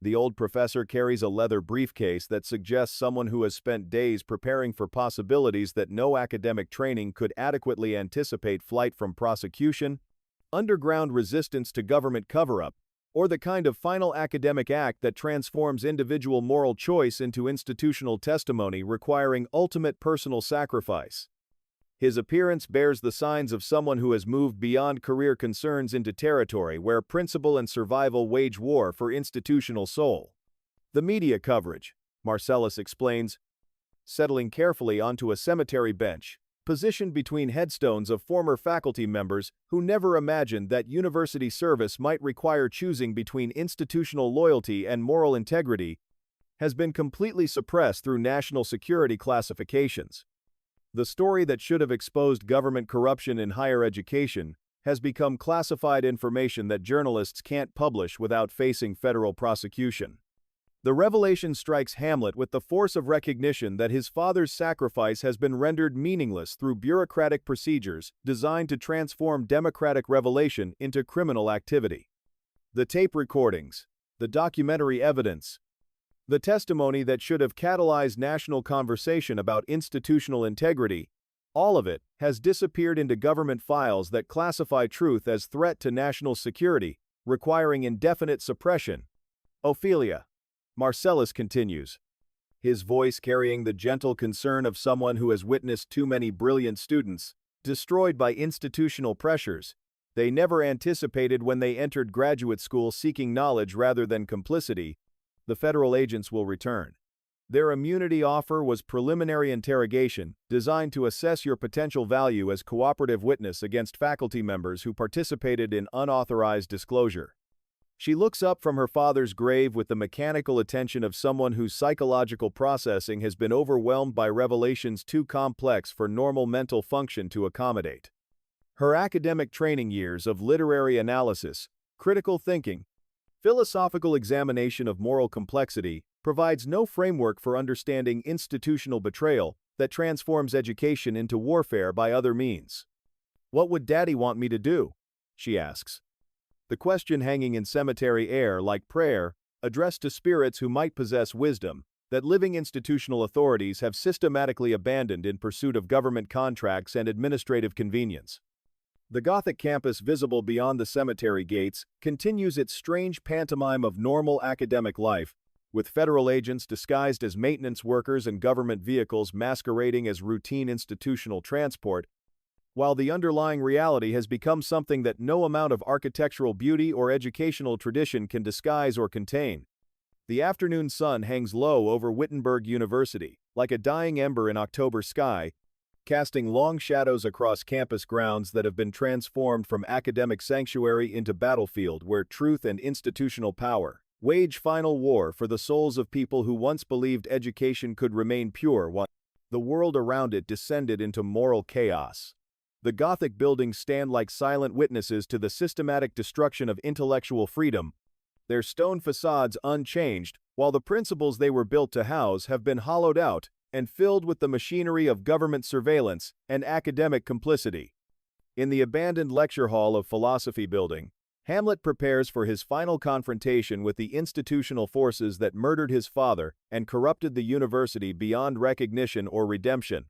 The old professor carries a leather briefcase that suggests someone who has spent days preparing for possibilities that no academic training could adequately anticipate: flight from prosecution, underground resistance to government cover-up, or the kind of final academic act that transforms individual moral choice into institutional testimony requiring ultimate personal sacrifice. His appearance bears the signs of someone who has moved beyond career concerns into territory where principle and survival wage war for institutional soul. The media coverage, Marcellus explains, settling carefully onto a cemetery bench, positioned between headstones of former faculty members who never imagined that university service might require choosing between institutional loyalty and moral integrity, has been completely suppressed through national security classifications. The story that should have exposed government corruption in higher education has become classified information that journalists can't publish without facing federal prosecution. The revelation strikes Hamlet with the force of recognition that his father's sacrifice has been rendered meaningless through bureaucratic procedures designed to transform democratic revelation into criminal activity. The tape recordings, the documentary evidence, the testimony that should have catalyzed national conversation about institutional integrity, all of it has disappeared into government files that classify truth as threat to national security, requiring indefinite suppression. Ophelia, Marcellus continues, his voice carrying the gentle concern of someone who has witnessed too many brilliant students destroyed by institutional pressures they never anticipated when they entered graduate school seeking knowledge rather than complicity. The federal agents will return. Their immunity offer was preliminary interrogation, designed to assess your potential value as cooperative witness against faculty members who participated in unauthorized disclosure. She looks up from her father's grave with the mechanical attention of someone whose psychological processing has been overwhelmed by revelations too complex for normal mental function to accommodate. Her academic training years of literary analysis, critical thinking, philosophical examination of moral complexity provides no framework for understanding institutional betrayal that transforms education into warfare by other means. "What would Daddy want me to do?" she asks. The question hanging in cemetery air like prayer, addressed to spirits who might possess wisdom, that living institutional authorities have systematically abandoned in pursuit of government contracts and administrative convenience. The Gothic campus visible beyond the cemetery gates continues its strange pantomime of normal academic life, with federal agents disguised as maintenance workers and government vehicles masquerading as routine institutional transport, while the underlying reality has become something that no amount of architectural beauty or educational tradition can disguise or contain. The afternoon sun hangs low over Wittenberg University, like a dying ember in October sky, casting long shadows across campus grounds that have been transformed from academic sanctuary into battlefield where truth and institutional power wage final war for the souls of people who once believed education could remain pure while the world around it descended into moral chaos. The Gothic buildings stand like silent witnesses to the systematic destruction of intellectual freedom, their stone facades unchanged, while the principles they were built to house have been hollowed out and filled with the machinery of government surveillance and academic complicity. In the abandoned lecture hall of Philosophy Building, Hamlet prepares for his final confrontation with the institutional forces that murdered his father and corrupted the university beyond recognition or redemption.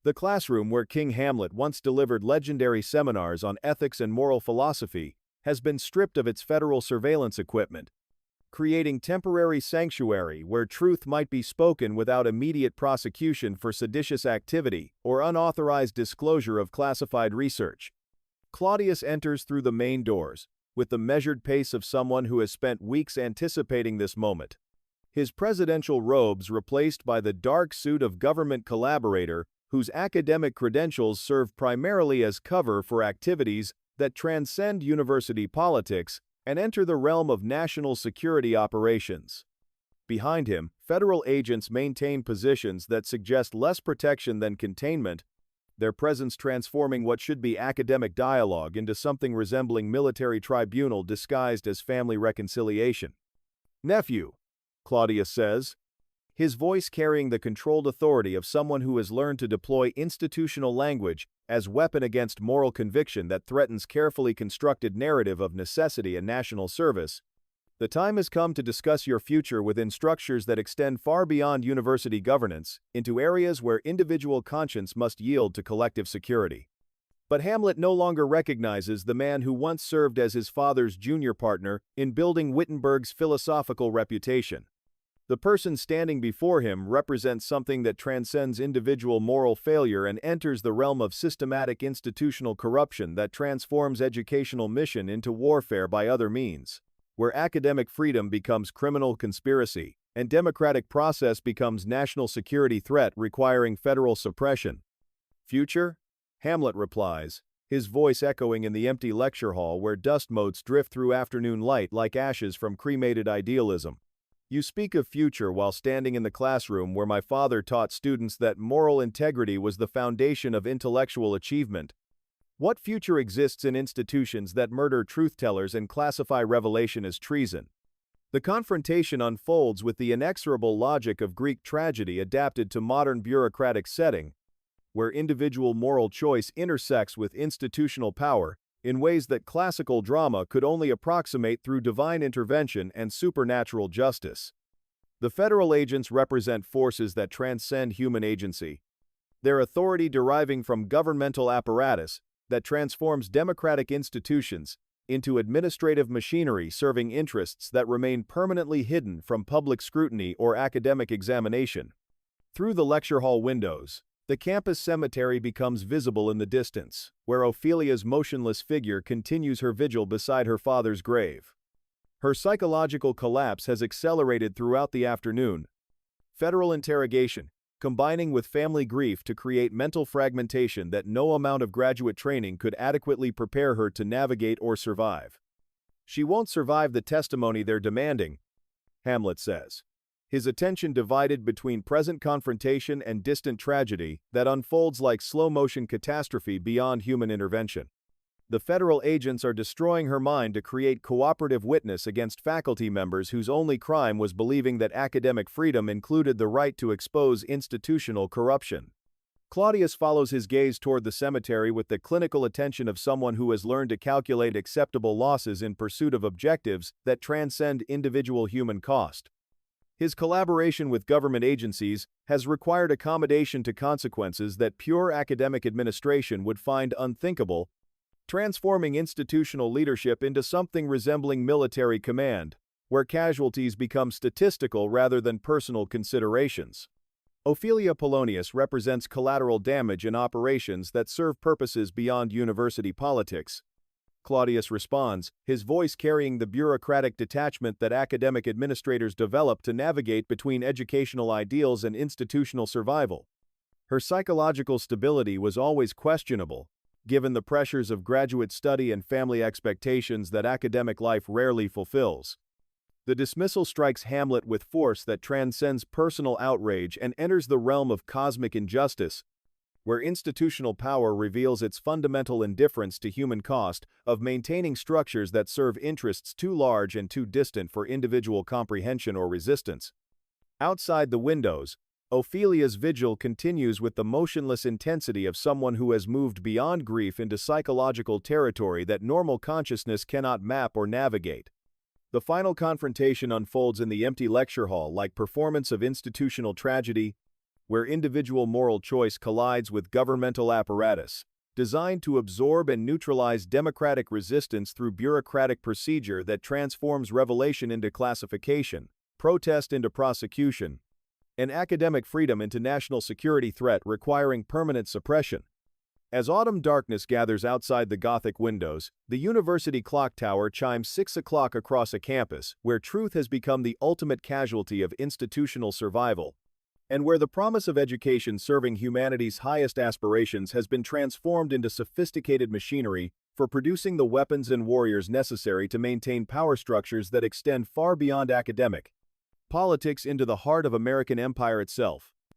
The classroom where King Hamlet once delivered legendary seminars on ethics and moral philosophy has been stripped of its federal surveillance equipment, creating temporary sanctuary where truth might be spoken without immediate prosecution for seditious activity or unauthorized disclosure of classified research. Claudius enters through the main doors, with the measured pace of someone who has spent weeks anticipating this moment. His presidential robes replaced by the dark suit of government collaborator whose academic credentials serve primarily as cover for activities that transcend university politics and enter the realm of national security operations. Behind him, federal agents maintain positions that suggest less protection than containment, their presence transforming what should be academic dialogue into something resembling military tribunal disguised as family reconciliation. "Nephew," Claudius says, his voice carrying the controlled authority of someone who has learned to deploy institutional language as weapon against moral conviction that threatens carefully constructed narrative of necessity and national service. "The time has come to discuss your future within structures that extend far beyond university governance, into areas where individual conscience must yield to collective security." But Hamlet no longer recognizes the man who once served as his father's junior partner in building Wittenberg's philosophical reputation. The person standing before him represents something that transcends individual moral failure and enters the realm of systematic institutional corruption that transforms educational mission into warfare by other means, where academic freedom becomes criminal conspiracy and democratic process becomes national security threat requiring federal suppression. "Future?" Hamlet replies, his voice echoing in the empty lecture hall where dust motes drift through afternoon light like ashes from cremated idealism. "You speak of future while standing in the classroom where my father taught students that moral integrity was the foundation of intellectual achievement. What future exists in institutions that murder truth-tellers and classify revelation as treason?" The confrontation unfolds with the inexorable logic of Greek tragedy adapted to modern bureaucratic setting, where individual moral choice intersects with institutional power in ways that classical drama could only approximate through divine intervention and supernatural justice. The federal agents represent forces that transcend human agency, their authority deriving from governmental apparatus that transforms democratic institutions into administrative machinery serving interests that remain permanently hidden from public scrutiny or academic examination. Through the lecture hall windows, the campus cemetery becomes visible in the distance, where Ophelia's motionless figure continues her vigil beside her father's grave. Her psychological collapse has accelerated throughout the afternoon, Federal interrogation, combining with family grief to create mental fragmentation that no amount of graduate training could adequately prepare her to navigate or survive. She won't survive the testimony they're demanding, Hamlet says. His attention divided between present confrontation and distant tragedy that unfolds like slow-motion catastrophe beyond human intervention. The federal agents are destroying her mind to create cooperative witness against faculty members whose only crime was believing that academic freedom included the right to expose institutional corruption. Claudius follows his gaze toward the cemetery with the clinical attention of someone who has learned to calculate acceptable losses in pursuit of objectives that transcend individual human cost. His collaboration with government agencies has required accommodation to consequences that pure academic administration would find unthinkable, transforming institutional leadership into something resembling military command, where casualties become statistical rather than personal considerations. Ophelia Polonius represents collateral damage in operations that serve purposes beyond university politics. Claudius responds, his voice carrying the bureaucratic detachment that academic administrators develop to navigate between educational ideals and institutional survival. Her psychological stability was always questionable, given the pressures of graduate study and family expectations that academic life rarely fulfills. The dismissal strikes Hamlet with force that transcends personal outrage and enters the realm of cosmic injustice, where institutional power reveals its fundamental indifference to human cost of maintaining structures that serve interests too large and too distant for individual comprehension or resistance. Outside the windows, Ophelia's vigil continues with the motionless intensity of someone who has moved beyond grief into psychological territory that normal consciousness cannot map or navigate. The final confrontation unfolds in the empty lecture hall like performance of institutional tragedy, where individual moral choice collides with governmental apparatus, designed to absorb and neutralize democratic resistance through bureaucratic procedure that transforms revelation into classification, protest into prosecution, and academic freedom into national security threat requiring permanent suppression. As autumn darkness gathers outside the Gothic windows, the university clock tower chimes 6 o'clock across a campus where truth has become the ultimate casualty of institutional survival, and where the promise of education serving humanity's highest aspirations has been transformed into sophisticated machinery for producing the weapons and warriors necessary to maintain power structures that extend far beyond academic politics into the heart of American empire itself.